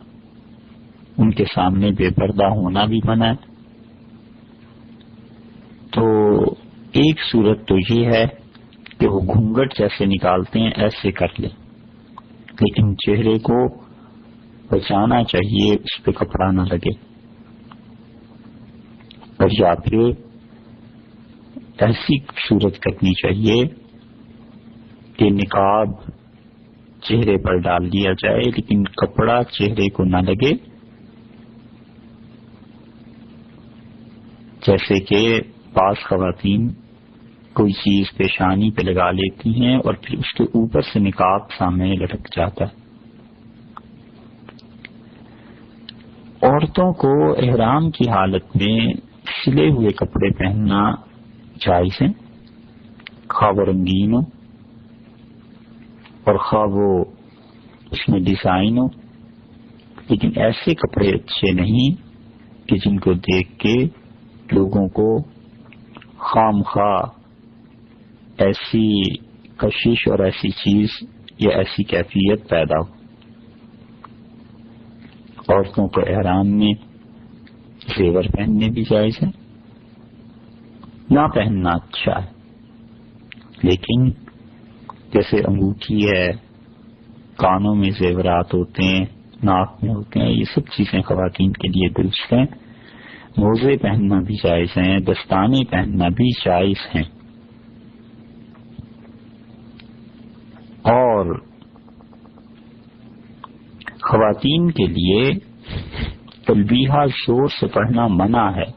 ان کے سامنے بے پردہ ہونا بھی منع ہے. تو ایک صورت تو یہ ہے کہ وہ گھونگھٹ جیسے نکالتے ہیں ایسے کر لیں، لیکن چہرے کو بچانا چاہیے، اس پہ کپڑا نہ لگے. اور یا پھر ایسی صورت کرنی چاہیے کہ نقاب چہرے پر ڈال دیا جائے لیکن کپڑا چہرے کو نہ لگے. جیسے کہ بعض خواتین کوئی چیز پیشانی پہ لگا لیتی ہیں اور پھر اس کے اوپر سے نقاب سامنے لٹک جاتا ہے. عورتوں کو احرام کی حالت میں سلے ہوئے کپڑے پہننا جائز ہے، خواہ وہ رنگین ہو اور خواہ وہ اس میں ڈیزائن ہو، لیکن ایسے کپڑے اچھے نہیں کہ جن کو دیکھ کے لوگوں کو خام خواہ ایسی کشش اور ایسی چیز یا ایسی کیفیت پیدا ہو. عورتوں کو احرام میں زیور پہننے بھی جائز ہے، نہ پہننا اچھا ہے، لیکن جیسے انگوٹھی ہے، کانوں میں زیورات ہوتے ہیں، ناک میں ہوتے ہیں، یہ سب چیزیں خواتین کے لیے درست ہیں. موزے پہننا بھی جائز ہیں، دستانے پہننا بھی جائز ہیں. اور خواتین کے لیے تلبیہ زور سے پڑھنا منع ہے.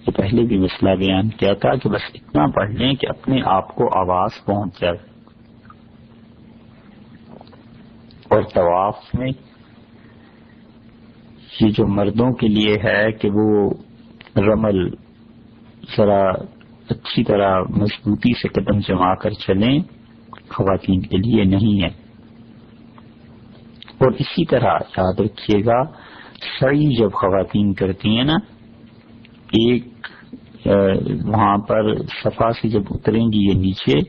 یہ پہلے بھی مسئلہ بیان کیا تھا کہ بس اتنا پڑھ لیں کہ اپنے آپ کو آواز پہنچ جائے. اور طواف میں یہ جو مردوں کے لیے ہے کہ وہ رمل ذرا اچھی طرح مضبوطی سے قدم جما کر چلیں، خواتین کے لیے نہیں ہے۔ اور اسی طرح یاد رکھیے گا، سعی جب خواتین کرتی ہیں نا، ایک وہاں پر صفا سے جب اتریں گی، یہ نیچے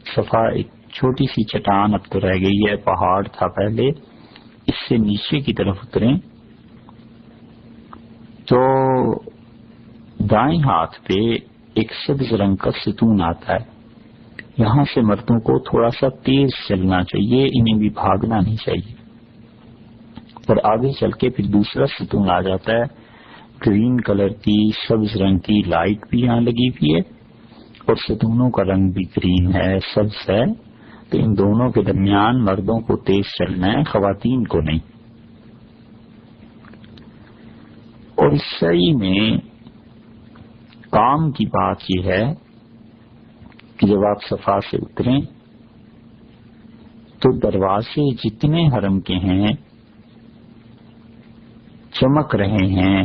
صفا ایک چھوٹی سی چٹان اب تو رہ گئی ہے، پہاڑ تھا پہلے، اس سے نیچے کی طرف اتریں تو دائیں ہاتھ پہ ایک سبز رنگ کا ستون آتا ہے، یہاں سے مردوں کو تھوڑا سا تیز چلنا چاہیے، انہیں بھی بھاگنا نہیں چاہیے، اور آگے چل کے پھر دوسرا ستون آ جاتا ہے، گرین کلر کی سبز رنگ کی لائٹ بھی یہاں لگی ہوئی ہے اور ستونوں کا رنگ بھی گرین ہے، سبز ہے، تو ان دونوں کے درمیان مردوں کو تیز چلنا ہے، خواتین کو نہیں۔ اور اس سعی میں کام کی بات یہ ہے کہ جب آپ صفا سے اتریں تو دروازے جتنے حرم کے ہیں چمک رہے ہیں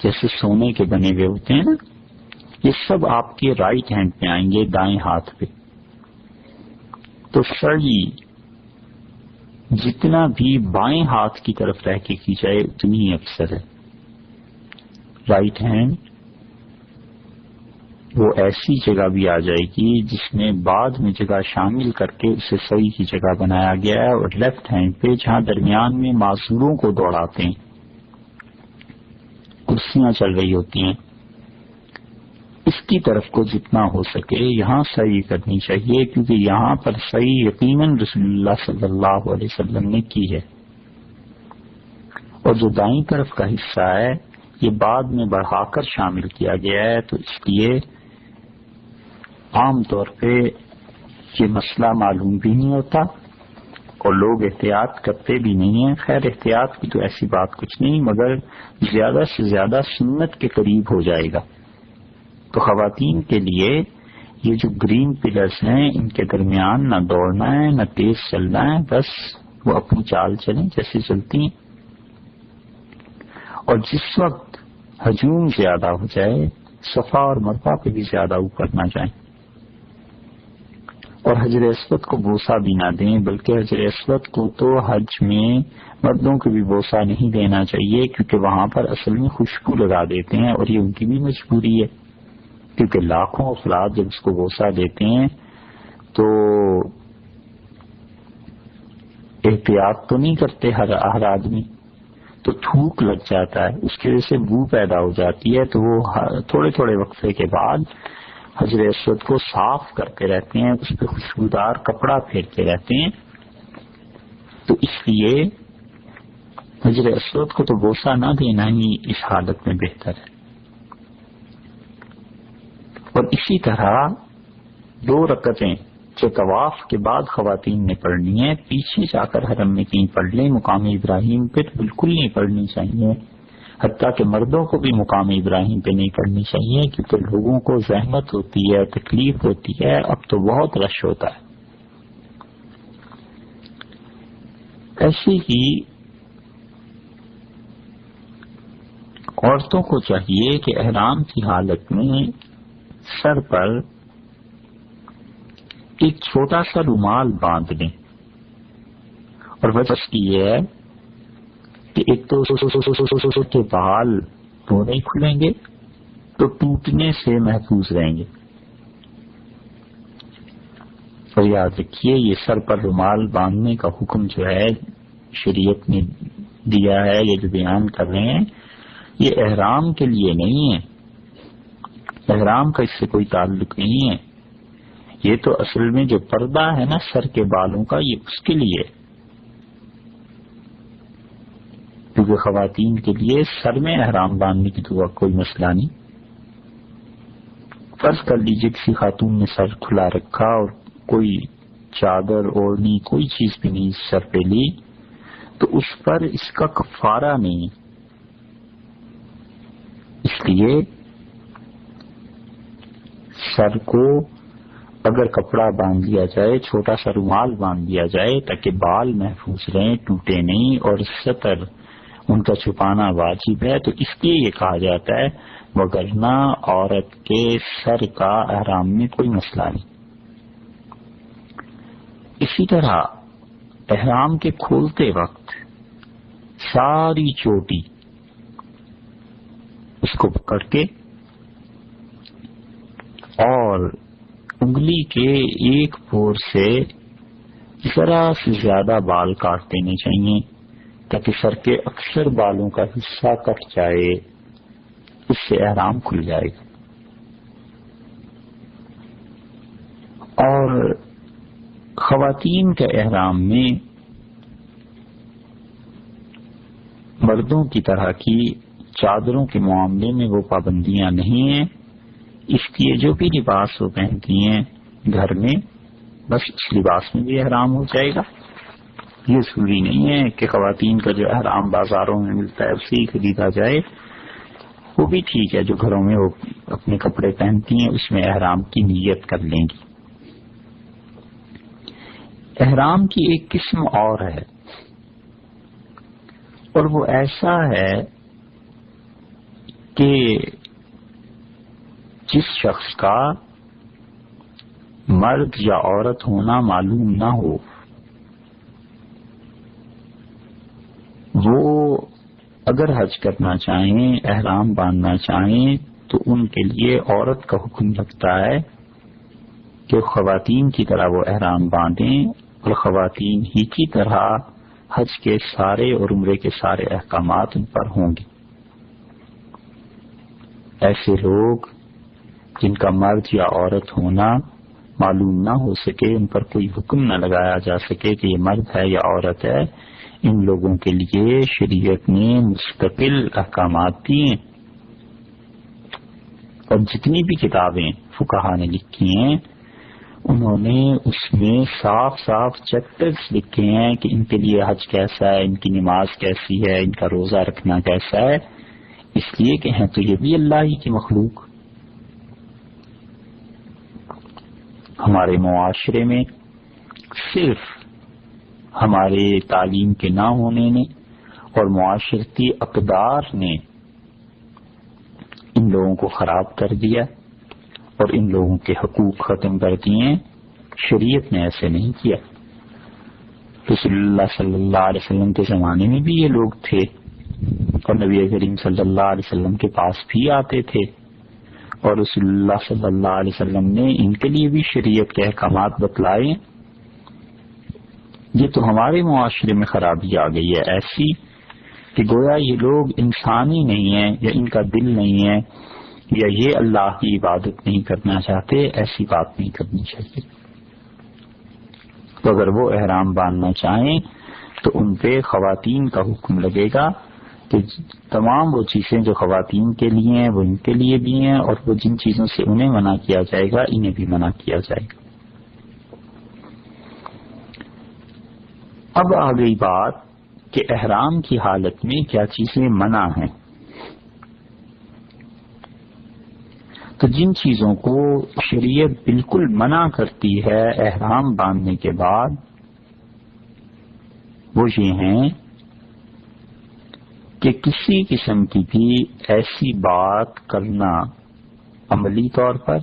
جیسے سونے کے بنے ہوئے ہوتے ہیں نا، یہ سب آپ کے رائٹ ہینڈ پہ آئیں گے، دائیں ہاتھ پہ۔ تو سعی جتنا بھی بائیں ہاتھ کی طرف رہ کے کی جائے اتنی ہی افضل ہے۔ رائٹ ہینڈ وہ ایسی جگہ بھی آ جائے گی جس میں بعد میں جگہ شامل کر کے اسے سعی کی جگہ بنایا گیا ہے، اور لیفٹ ہینڈ پہ جہاں درمیان میں معذوروں کو دوڑاتے ہیں، کرسیاں چل رہی ہوتی ہیں، اس کی طرف کو جتنا ہو سکے یہاں سعی کرنی چاہیے، کیونکہ یہاں پر سعی یقیناً رسول اللہ صلی اللہ علیہ وسلم نے کی ہے۔ اور جو دائیں طرف کا حصہ ہے یہ بعد میں بڑھا کر شامل کیا گیا ہے، تو اس لیے عام طور پہ یہ مسئلہ معلوم بھی نہیں ہوتا اور لوگ احتیاط کرتے بھی نہیں ہیں۔ خیر احتیاط کی تو ایسی بات کچھ نہیں، مگر زیادہ سے زیادہ سنت کے قریب ہو جائے گا۔ تو خواتین کے لیے یہ جو گرین پلرز ہیں ان کے درمیان نہ دوڑنا ہے نہ تیز چلنا ہے، بس وہ اپنی چال چلیں جیسے چلتی ہیں، اور جس وقت ہجوم زیادہ ہو جائے صفا اور مروہ پہ بھی زیادہ اوپر نہ جائیں، اور حجر اسود کو بوسہ بھی نہ دیں، بلکہ حجر اسود کو تو حج میں مردوں کو بھی بوسہ نہیں دینا چاہیے، کیونکہ وہاں پر اصل میں خوشبو لگا دیتے ہیں اور یہ ان کی بھی مجبوری ہے، کیونکہ لاکھوں افراد جب اس کو بوسہ دیتے ہیں تو احتیاط تو نہیں کرتے ہر آدمی، تو تھوک لگ جاتا ہے، اس کی وجہ سے بو پیدا ہو جاتی ہے، تو وہ تھوڑے تھوڑے وقفے کے بعد حجر اسود کو صاف کرتے رہتے ہیں، اس پہ خوشبودار کپڑا پھیرتے رہتے ہیں، تو اس لیے حجر اسود کو تو بوسہ نہ دینا ہی اس حالت میں بہتر ہے۔ اور اسی طرح 2 رکعتیں جو طواف کے بعد خواتین نے پڑھنی ہے پیچھے جا کر حرم میں کہیں پڑھ لیں، مقام ابراہیم پہ بالکل نہیں پڑھنی چاہیے، حتیٰ کہ مردوں کو بھی مقام ابراہیم پہ نہیں پڑھنی چاہیے، کیونکہ لوگوں کو زحمت ہوتی ہے، تکلیف ہوتی ہے، اب تو بہت رش ہوتا ہے۔ ایسے ہی عورتوں کو چاہیے کہ احرام کی حالت میں سر پر ایک چھوٹا سا رومال باندھ لیں، اور وجہ اس کی یہ ہے کہ ایک تو کے بال تو نہیں کھلیں گے تو ٹوٹنے سے محفوظ رہیں گے، اور یاد رکھیے یہ سر پر رومال باندھنے کا حکم جو ہے شریعت نے دیا ہے، یہ جو بیان کر رہے ہیں یہ احرام کے لیے نہیں ہے، احرام کا اس سے کوئی تعلق نہیں ہے، یہ تو اصل میں جو پردہ ہے نا سر کے بالوں کا یہ اس کے لیے، کیونکہ خواتین کے لیے سر میں احرام باندھنے کی تو کوئی مسئلہ نہیں۔ فرض کر لیجیے کسی خاتون نے سر کھلا رکھا اور کوئی چادر اوڑھنی کوئی چیز بھی نہیں سر پہ لی، تو اس پر اس کا کفارہ نہیں، اس لیے سر کو اگر کپڑا باندھ دیا جائے، چھوٹا سا رومال باندھ دیا جائے تاکہ بال محفوظ رہیں، ٹوٹے نہیں، اور ستر ان کا چھپانا واجب ہے، تو اس لیے یہ کہا جاتا ہے، وگرنہ عورت کے سر کا احرام میں کوئی مسئلہ نہیں۔ اسی طرح احرام کے کھولتے وقت ساری چوٹی اس کو پکڑ کے اور انگلی کے ایک پور سے ذرا سے زیادہ بال کاٹ دینے چاہیے تاکہ سر کے اکثر بالوں کا حصہ کٹ جائے، اس سے احرام کھل جائے گا۔ اور خواتین کے احرام میں مردوں کی طرح کی چادروں کے معاملے میں وہ پابندیاں نہیں ہیں، اس لیے جو بھی لباس وہ پہنتی ہیں گھر میں بس اس لباس میں بھی احرام ہو جائے گا۔ یہ ضروری نہیں ہے کہ خواتین کا جو احرام بازاروں میں ملتا ہے اسی خریدا جائے، وہ بھی ٹھیک ہے، جو گھروں میں وہ اپنے کپڑے پہنتی ہیں اس میں احرام کی نیت کر لیں گی۔ احرام کی ایک قسم اور ہے، اور وہ ایسا ہے کہ جس شخص کا مرد یا عورت ہونا معلوم نہ ہو، وہ اگر حج کرنا چاہیں، احرام باندھنا چاہیں، تو ان کے لیے عورت کا حکم لگتا ہے کہ خواتین کی طرح وہ احرام باندھیں، اور خواتین ہی کی طرح حج کے سارے اور عمرے کے سارے احکامات ان پر ہوں گے۔ ایسے لوگ جن کا مرد یا عورت ہونا معلوم نہ ہو سکے، ان پر کوئی حکم نہ لگایا جا سکے کہ یہ مرد ہے یا عورت ہے، ان لوگوں کے لیے شریعت نے مستقل احکامات دیے، اور جتنی بھی کتابیں فقہا نے لکھی ہیں انہوں نے اس میں صاف صاف چیپٹرز لکھے ہیں کہ ان کے لیے حج کیسا ہے، ان کی نماز کیسی ہے، ان کا روزہ رکھنا کیسا ہے، اس لیے کہ ہیں تو یہ بھی اللہ ہی کی مخلوق۔ ہمارے معاشرے میں صرف ہمارے تعلیم کے نہ ہونے نے اور معاشرتی اقدار نے ان لوگوں کو خراب کر دیا اور ان لوگوں کے حقوق ختم کر دیے۔ شریعت نے ایسے نہیں کیا۔ رسول اللہ صلی اللہ علیہ وسلم کے زمانے میں بھی یہ لوگ تھے، اور نبی کریم صلی اللہ علیہ وسلم کے پاس بھی آتے تھے، اور رسول اللہ صلی اللہ علیہ وسلم نے ان کے لیے بھی شریعت کے احکامات بتلائے۔ یہ تو ہمارے معاشرے میں خرابی آ گئی ہے ایسی کہ گویا یہ لوگ انسان ہی نہیں ہیں، یا ان کا دل نہیں ہے، یا یہ اللہ کی عبادت نہیں کرنا چاہتے۔ ایسی بات نہیں کرنی چاہیے۔ تو اگر وہ احرام باندھنا چاہیں تو ان پہ خواتین کا حکم لگے گا کہ تمام وہ چیزیں جو خواتین کے لیے ہیں وہ ان کے لیے بھی ہیں، اور وہ جن چیزوں سے انہیں منع کیا جائے گا انہیں بھی منع کیا جائے گا۔ اب آ گئی بات کہ احرام کی حالت میں کیا چیزیں منع ہیں۔ تو جن چیزوں کو شریعت بالکل منع کرتی ہے احرام باندھنے کے بعد، وہ یہ ہیں کہ کسی قسم کی بھی ایسی بات کرنا عملی طور پر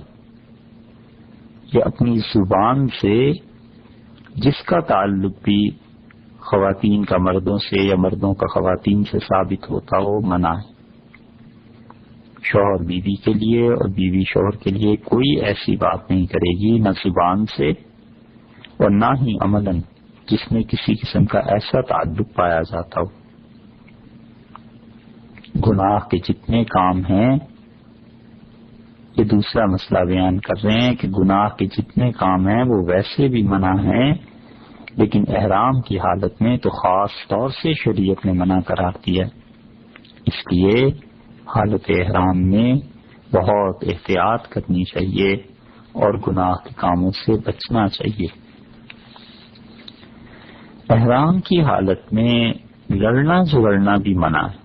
یا اپنی زبان سے جس کا تعلق بھی خواتین کا مردوں سے یا مردوں کا خواتین سے ثابت ہوتا ہو، منع ہے۔ شوہر بیوی کے لیے اور بیوی شوہر کے لیے کوئی ایسی بات نہیں کرے گی، نہ زبان سے اور نہ ہی عملاً، جس میں کسی قسم کا ایسا تعلق پایا جاتا ہو۔ گناہ کے جتنے کام ہیں، یہ دوسرا مسئلہ بیان کر رہے ہیں کہ گناہ کے جتنے کام ہیں وہ ویسے بھی منع ہیں، لیکن احرام کی حالت میں تو خاص طور سے شریعت نے منع قرار دیا۔ اس لیے حالت احرام میں بہت احتیاط کرنی چاہیے اور گناہ کے کاموں سے بچنا چاہیے۔ احرام کی حالت میں لڑنا جھگڑنا بھی منع ہے۔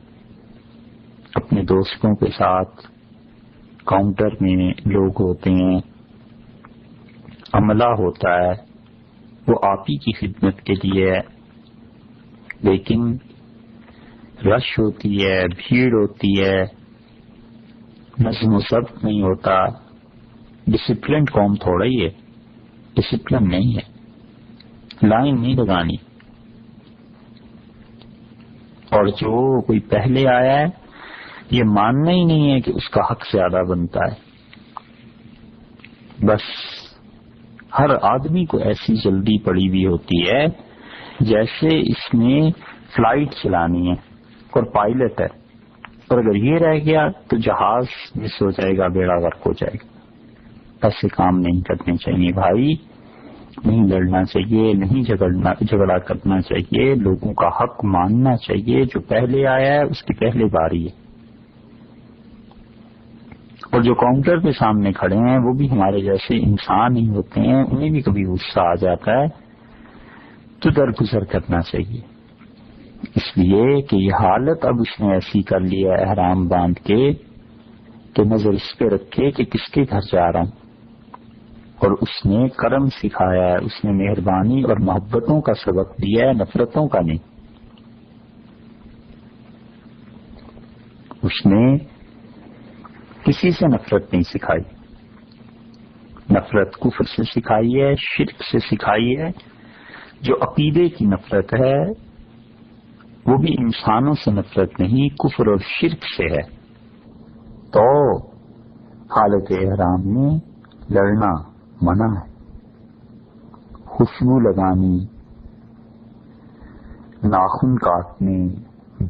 اپنے دوستوں کے ساتھ کاؤنٹر میں لوگ ہوتے ہیں، عملہ ہوتا ہے وہ آپ ہی کی خدمت کے لیے ہے، لیکن رش ہوتی ہے، بھیڑ ہوتی ہے، نظم و ضبط نہیں ہوتا، ڈسپلن قوم تھوڑا ہی ہے، ڈسپلن نہیں ہے، لائن نہیں لگانی، اور جو کوئی پہلے آیا ہے یہ ماننا ہی نہیں ہے کہ اس کا حق زیادہ بنتا ہے. بس ہر آدمی کو ایسی جلدی پڑی ہوئی ہوتی ہے جیسے اس نے فلائٹ چلانی ہے اور پائلٹ ہے، اور اگر یہ رہ گیا تو جہاز مس ہو جائے گا، بیڑا غرق ہو جائے گا. ایسے کام نہیں کرنے چاہیے بھائی، نہیں لڑنا چاہیے، نہیں جھگڑا کرنا چاہیے، لوگوں کا حق ماننا چاہیے. جو پہلے آیا ہے اس کی پہلے باری ہے، اور جو کاؤنٹر کے سامنے کھڑے ہیں وہ بھی ہمارے جیسے انسان ہی ہوتے ہیں، انہیں بھی کبھی غصہ آ جاتا ہے، تو درگزر کرنا چاہیے. اس لیے کہ یہ حالت اب اس نے ایسی کر لی ہے احرام باندھ کے کہ نظر اس پہ رکھے کہ کس کے گھر جا رہا ہوں، اور اس نے کرم سکھایا ہے، اس نے مہربانی اور محبتوں کا سبق دیا ہے، نفرتوں کا نہیں. اس نے کسی سے نفرت نہیں سکھائی، نفرت کفر سے سکھائی ہے، شرک سے سکھائی ہے. جو عقیدے کی نفرت ہے وہ بھی انسانوں سے نفرت نہیں، کفر اور شرک سے ہے. تو حالت احرام میں لڑنا منع ہے، خوشبو لگانی، ناخن کاٹنے،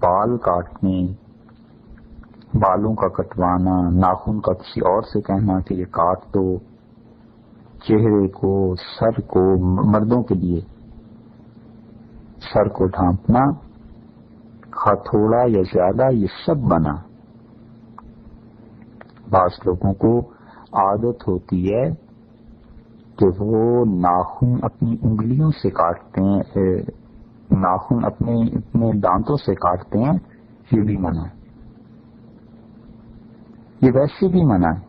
بال کاٹنے، بالوں کا کٹوانا، ناخن کا کسی اور سے کہنا کہ یہ کاٹ دو، چہرے کو، سر کو، مردوں کے لیے سر کو ڈھانپنا، خواہ تھوڑا یا زیادہ، یہ سب بنا. بعض لوگوں کو عادت ہوتی ہے کہ وہ ناخن اپنی انگلیوں سے کاٹتے ہیں، ناخن اپنے دانتوں سے کاٹتے ہیں، یہ بھی منع ہے. یہ ویسے بھی منع ہے،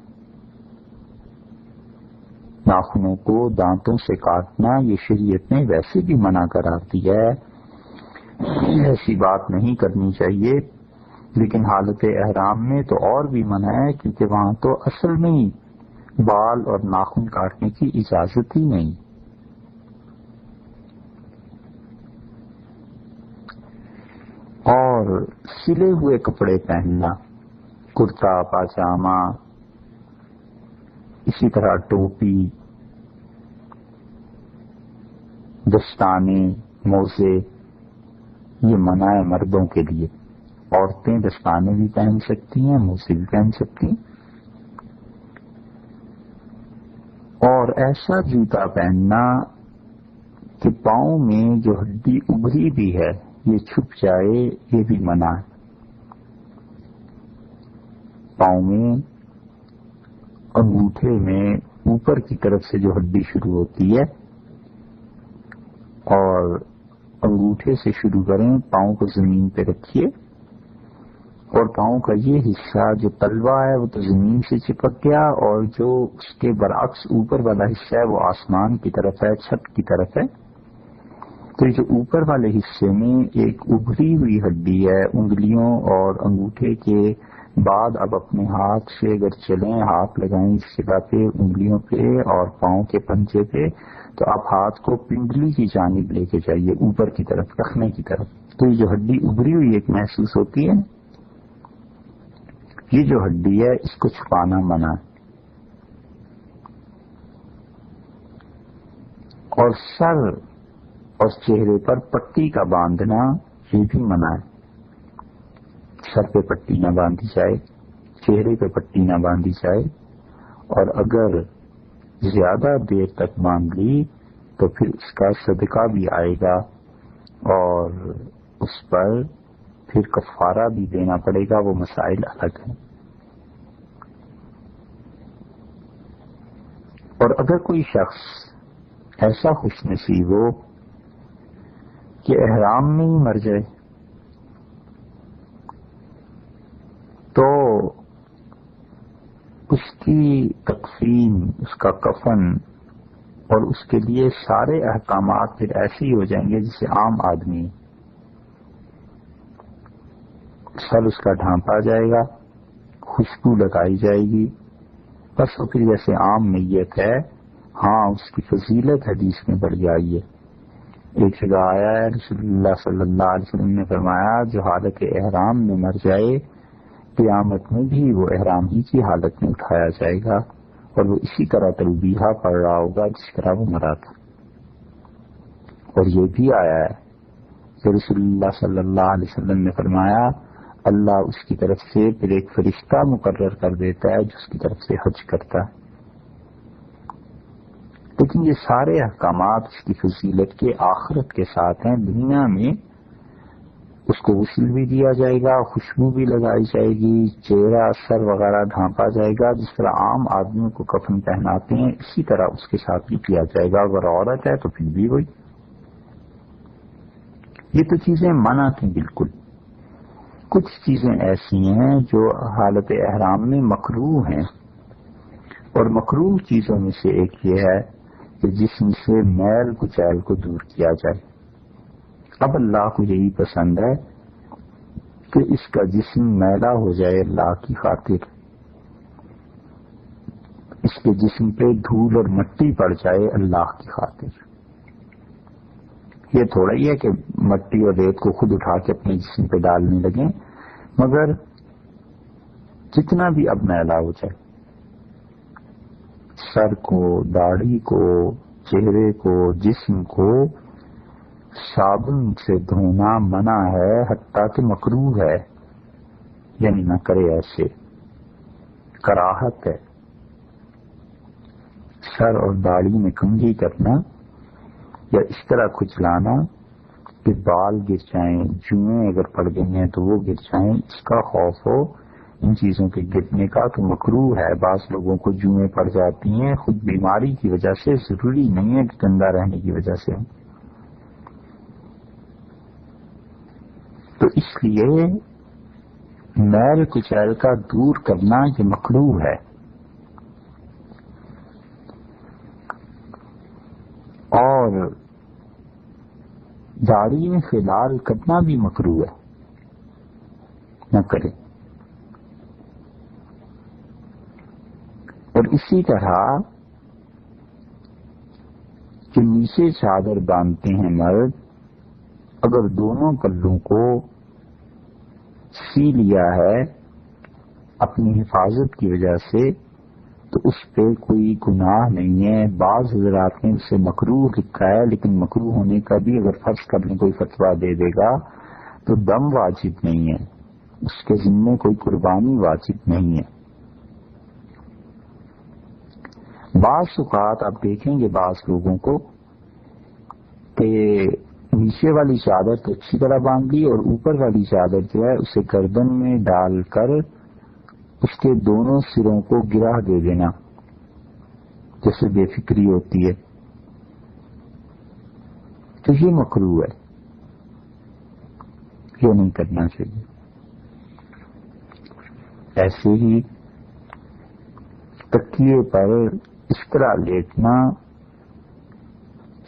ناخنوں کو دانتوں سے کاٹنا یہ شریعت نے ویسے بھی منع کرا دیا ہے. ایسی بات نہیں کرنی چاہیے. لیکن حالت احرام میں تو اور بھی منع ہے، کیونکہ وہاں تو اصل میں ہی بال اور ناخن کاٹنے کی اجازت ہی نہیں. اور سلے ہوئے کپڑے پہننا، کرتا پاجامہ، اسی طرح ٹوپی، دستانے، موزے، یہ منع ہے مردوں کے لیے. عورتیں دستانے بھی پہن سکتی ہیں، موزے بھی پہن سکتی ہیں. اور ایسا جوتا پہننا کہ پاؤں میں جو ہڈی ابھری بھی ہے یہ چھپ جائے، یہ بھی منع ہے. پاؤں میں انگوٹھے میں اوپر کی طرف سے جو ہڈی شروع ہوتی ہے، اور انگوٹھے سے شروع کریں، پاؤں کو زمین پہ رکھیے، اور پاؤں کا یہ حصہ جو تلوا ہے وہ تو زمین سے چپک گیا، اور جو اس کے برعکس اوپر والا حصہ ہے وہ آسمان کی طرف ہے، چھت کی طرف ہے. تو جو اوپر والے حصے میں ایک ابھری ہوئی ہڈی ہے، انگلیوں اور انگوٹھے کے بعد اب اپنے ہاتھ سے اگر چلیں، ہاتھ لگائیں اس جگہ پہ، انگلیوں پہ اور پاؤں کے پنجے پہ، تو آپ ہاتھ کو پنڈلی کی جانب لے کے جائیے، اوپر کی طرف، رکھنے کی طرف. تو یہ جو ہڈی ابھری ہوئی ایک محسوس ہوتی ہے، یہ جو ہڈی ہے اس کو چھپانا منع ہے. اور سر اور چہرے پر پٹی کا باندھنا یہ بھی منع ہے. سر پہ پٹی نہ باندھی جائے، چہرے پہ پٹی نہ باندھی جائے، اور اگر زیادہ دیر تک باندھ لی تو پھر اس کا صدقہ بھی آئے گا، اور اس پر پھر کفارہ بھی دینا پڑے گا. وہ مسائل الگ ہیں. اور اگر کوئی شخص ایسا خوش نصیب ہو کہ احرام میں ہی مر جائے تو اس کی تقسیم، اس کا کفن اور اس کے لیے سارے احکامات پھر ایسے ہی ہو جائیں گے جسے عام آدمی، سر اس کا ڈھانپا جائے گا، خوشبو لگائی جائے گی، بس وہ پھر جیسے عام میت ہے۔ ہاں اس کی فضیلت حدیث میں بڑھ آئی ہے۔ ایک جگہ آیا ہے رسول اللہ صلی اللہ علیہ وسلم نے فرمایا جو حالت احرام میں مر جائے قیامت میں بھی وہ احرام ہی کی حالت میں اٹھایا جائے گا اور وہ اسی طرح تلبیہ پڑھ رہا ہوگا جس طرح وہ مرا تھا۔ اور یہ بھی آیا ہے کہ رسول اللہ صلی اللہ علیہ وسلم نے فرمایا اللہ اس کی طرف سے پھر ایک فرشتہ مقرر کر دیتا ہے جو اس کی طرف سے حج کرتا ہے۔ لیکن یہ سارے احکامات اس کی فضیلت کے آخرت کے ساتھ ہیں۔ دنیا میں اس کو غسل بھی دیا جائے گا، خوشبو بھی لگائی جائے گی، چہرہ سر وغیرہ ڈھانپا جائے گا، جس طرح عام آدمیوں کو کفن پہناتے ہیں اسی طرح اس کے ساتھ بھی کیا جائے گا۔ اگر عورت ہے تو پھر بھی وہی۔ یہ تو چیزیں منع تھیں بالکل۔ کچھ چیزیں ایسی ہیں جو حالت احرام میں مکروہ ہیں، اور مکروہ چیزوں میں سے ایک یہ ہے کہ جسم سے میل کچیل کو دور کیا جائے۔ اب اللہ کو یہی پسند ہے کہ اس کا جسم میلا ہو جائے اللہ کی خاطر، اس کے جسم پہ دھول اور مٹی پڑ جائے اللہ کی خاطر۔ یہ تھوڑا ہی ہے کہ مٹی اور ریت کو خود اٹھا کے اپنے جسم پہ ڈالنے لگیں، مگر جتنا بھی اب میلا ہو جائے، سر کو، داڑھی کو، چہرے کو، جسم کو صابن سے دھونا منع ہے، حتیٰ کہ مکروہ ہے، یعنی نہ کرے، ایسے کراہت ہے۔ سر اور داڑھی میں کنگھی کرنا یا اس طرح کھجلانا کہ بال گر جائیں، جوئیں اگر پڑ گئی ہیں تو وہ گر جائیں، اس کا خوف ہو ان چیزوں کے گرنے کا تو مکروہ ہے۔ بعض لوگوں کو جوئیں پڑ جاتی ہیں خود بیماری کی وجہ سے، ضروری نہیں ہے کہ گندا رہنے کی وجہ سے، تو اس لیے میل کچیل کا دور کرنا یہ مکروہ ہے۔ اور داڑھی میں خلال کرنا بھی مکروہ ہے، نہ کرے۔ اور اسی طرح کہ نیچے چادر باندھتے ہیں مرد، اگر دونوں پلوں کو سی لیا ہے اپنی حفاظت کی وجہ سے تو اس پہ کوئی گناہ نہیں ہے۔ بعض حضرات نے اسے مکروہ لکھا ہے، لیکن مکروہ ہونے کا بھی اگر فرض کرنے کوئی فتویٰ دے دے گا تو دم واجب نہیں ہے، اس کے ذمے کوئی قربانی واجب نہیں ہے۔ بعض اوقات آپ دیکھیں گے بعض لوگوں کو کہ نیچے والی چادر تو اچھی طرح باندھ لی اور اوپر والی چادر جو ہے اسے گردن میں ڈال کر اس کے دونوں سروں کو گرہ دے دینا، جیسے بے فکری ہوتی ہے، تو یہ مکروہ ہے، یہ نہیں کرنا چاہیے۔ ایسے ہی تکیے پر اس طرح لیٹنا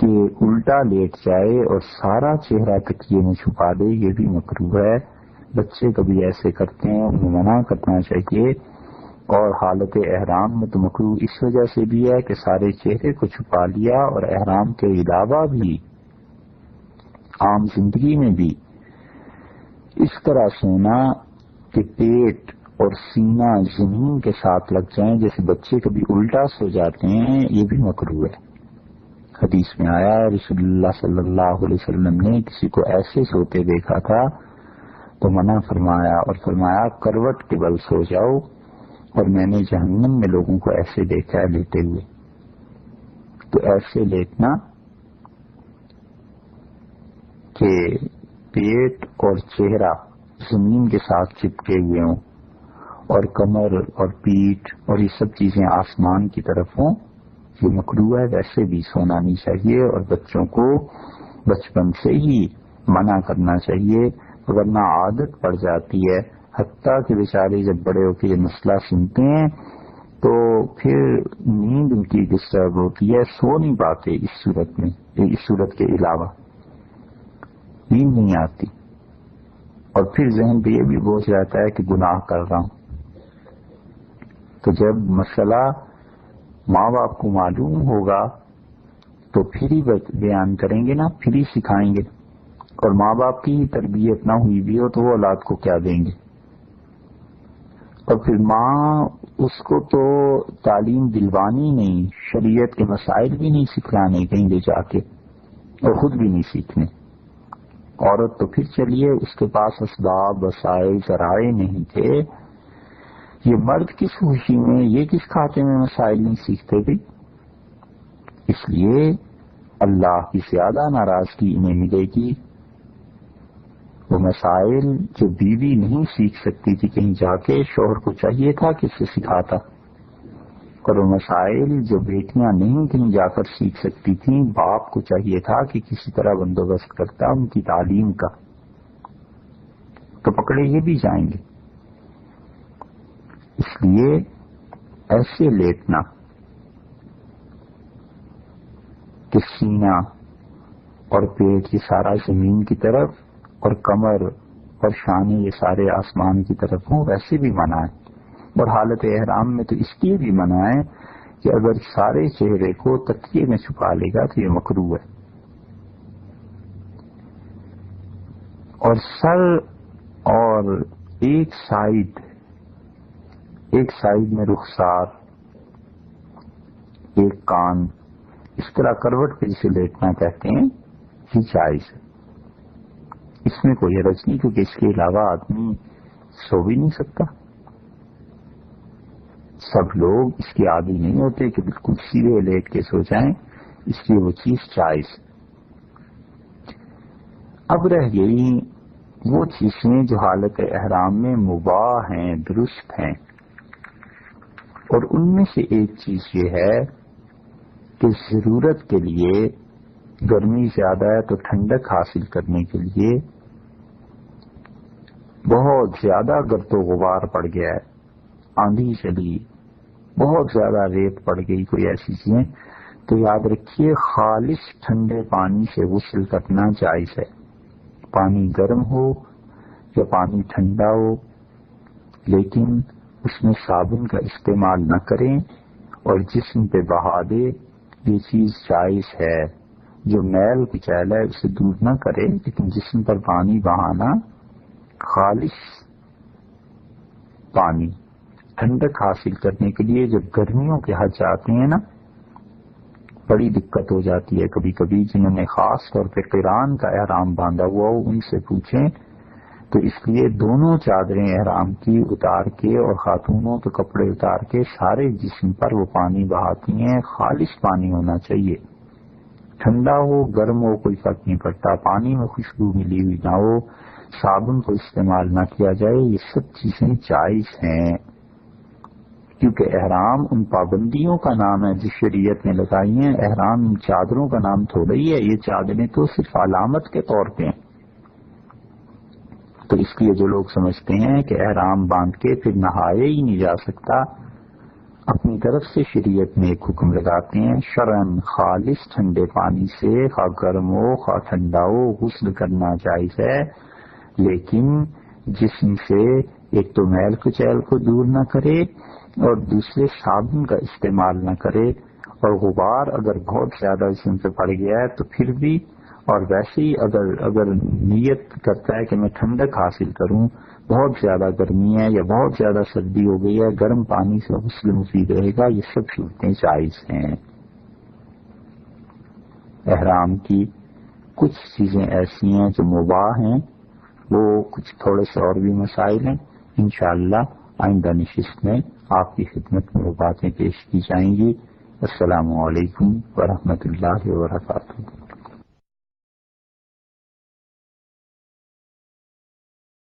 کہ الٹا لیٹ جائے اور سارا چہرہ تکیے میں چھپا دے، یہ بھی مکروہ ہے۔ بچے کبھی ایسے کرتے ہیں، انہیں منع کرنا چاہیے۔ اور حالت احرام میں تو مکروہ اس وجہ سے بھی ہے کہ سارے چہرے کو چھپا لیا، اور احرام کے علاوہ بھی عام زندگی میں بھی اس طرح سونا کہ پیٹ اور سینہ زمین کے ساتھ لگ جائیں، جیسے بچے کبھی الٹا سو جاتے ہیں، یہ بھی مکروہ ہے۔ حدیث میں آیا رسول اللہ صلی اللہ علیہ وسلم نے کسی کو ایسے سوتے دیکھا تھا تو منع فرمایا، اور فرمایا کروٹ کے بل سو جاؤ، اور میں نے جہنم میں لوگوں کو ایسے دیکھا ہے لیٹے ہوئے۔ تو ایسے لیٹنا کہ پیٹ اور چہرہ زمین کے ساتھ چپکے ہوئے ہوں اور کمر اور پیٹھ اور یہ سب چیزیں آسمان کی طرف ہوں، یہ مکروہ ہے۔ ویسے بھی سونا نہیں چاہیے، اور بچوں کو بچپن سے ہی منع کرنا چاہیے، ورنہ عادت پڑ جاتی ہے، حتیٰ کہ بیچارے جب بڑے ہو کے یہ مسئلہ سنتے ہیں تو پھر نیند ان کی ڈسٹرب ہوتی ہے، سو نہیں پاتے اس صورت میں، اس صورت کے علاوہ نیند نہیں آتی، اور پھر ذہن پہ یہ بھی بوجھ رہتا ہے کہ گناہ کر رہا ہوں۔ تو جب مسئلہ ماں باپ کو معلوم ہوگا تو پھر ہی بیان کریں گے نا، پھر ہی سکھائیں گے، اور ماں باپ کی تربیت نہ ہوئی بھی ہو تو وہ اولاد کو کیا دیں گے؟ اور پھر ماں اس کو تو تعلیم دلوانی نہیں، شریعت کے مسائل بھی نہیں سکھلانے کہیں لے جا کے، اور خود بھی نہیں سیکھنے۔ عورت تو پھر چلیے اس کے پاس اسباب وسائل ذرائع نہیں تھے، یہ مرد کس خوشی میں، یہ کس کھاتے میں مسائل نہیں سیکھتے بھی؟ اس لیے اللہ کی زیادہ ناراضگی انہیں ملے گی۔ وہ مسائل جو بیوی نہیں سیکھ سکتی تھی کہیں جا کے، شوہر کو چاہیے تھا کہ اسے سکھاتا، اور وہ مسائل جو بیٹیاں نہیں کہیں جا کر سیکھ سکتی تھیں، باپ کو چاہیے تھا کہ کسی طرح بندوبست کرتا ان کی تعلیم کا، تو پکڑے یہ بھی جائیں گے۔ اس لیے ایسے لیٹنا کہ سینہ اور پیٹ یہ سارا زمین کی طرف اور کمر اور شانے یہ سارے آسمان کی طرف ہوں، ویسے بھی منع ہے، اور حالت احرام میں تو اس لیے بھی منع ہے کہ اگر سارے چہرے کو تکیے میں چھپا لے گا تو یہ مکروہ ہے۔ اور سر اور ایک سائیڈ میں رخسار، ایک کان، اس طرح کروٹ پہ جسے لیٹنا کہتے ہیں، یہ جائز ہے، اس میں کوئی حرج نہیں، کیونکہ اس کے علاوہ آدمی سو بھی نہیں سکتا۔ سب لوگ اس کے عادی نہیں ہوتے کہ بالکل سیدھے لیٹ کے سو جائیں، اس لیے وہ چیز جائز۔ اب رہ گئی وہ چیزیں جو حالت احرام میں مباح ہیں، درست ہیں، اور ان میں سے ایک چیز یہ ہے کہ ضرورت کے لیے، گرمی زیادہ ہے تو ٹھنڈک حاصل کرنے کے لیے، بہت زیادہ گرد و غبار پڑ گیا ہے، آندھی چلی، بہت زیادہ ریت پڑ گئی، کوئی ایسی چیزیں، تو یاد رکھیے خالص ٹھنڈے پانی سے غسل کرنا جائز ہے، پانی گرم ہو یا پانی ٹھنڈا ہو، لیکن اس میں صابن کا استعمال نہ کریں اور جسم پہ بہا دے، یہ چیز جائز ہے۔ جو میل کچیل ہے اسے دور نہ کرے، لیکن جسم پر پانی بہانا، خالص پانی ٹھنڈک حاصل کرنے کے لیے، جب گرمیوں کے حد جاتے ہیں نا، بڑی دقت ہو جاتی ہے کبھی کبھی، جنہوں نے خاص طور پہ قران کا احرام باندھا ہوا ہو ان سے پوچھیں، تو اس لیے دونوں چادریں احرام کی اتار کے اور خاتونوں کے کپڑے اتار کے سارے جسم پر وہ پانی بہاتی ہیں، خالص پانی ہونا چاہیے، ٹھنڈا ہو گرم ہو کوئی فرق نہیں پڑتا، پانی میں خوشبو ملی ہوئی نہ ہو، صابن کو استعمال نہ کیا جائے، یہ سب چیزیں جائز ہیں، کیونکہ احرام ان پابندیوں کا نام ہے جو شریعت نے لگائی ہیں، احرام ان چادروں کا نام تھوڑا ہی ہے، یہ چادریں تو صرف علامت کے طور پہ ہیں۔ تو اس لیے جو لوگ سمجھتے ہیں کہ احرام باندھ کے پھر نہائے ہی نہیں جا سکتا، اپنی طرف سے شریعت میں ایک حکم لگاتے ہیں، شرعاً خالص ٹھنڈے پانی سے، خواہ گرم ہو خواہ ٹھنڈا ہو، غسل کرنا جائز ہے، لیکن جسم سے ایک تو میل کچیل کو دور نہ کرے اور دوسرے صابن کا استعمال نہ کرے، اور غبار اگر بہت زیادہ جسم پہ پڑ گیا ہے تو پھر بھی، اور ویسے ہی اگر نیت کرتا ہے کہ میں ٹھنڈک حاصل کروں، بہت زیادہ گرمی ہے یا بہت زیادہ سردی ہو گئی ہے، گرم پانی سے غسل مفید رہے گا، یہ سب صورتیں جائز ہیں۔ احرام کی کچھ چیزیں ایسی ہیں جو مباح ہیں، وہ کچھ تھوڑے سے اور بھی مسائل ہیں، انشاءاللہ آئندہ نشست میں آپ کی خدمت میں وہ باتیں پیش کی جائیں گی۔ السلام علیکم ورحمۃ اللہ وبرکاتہ۔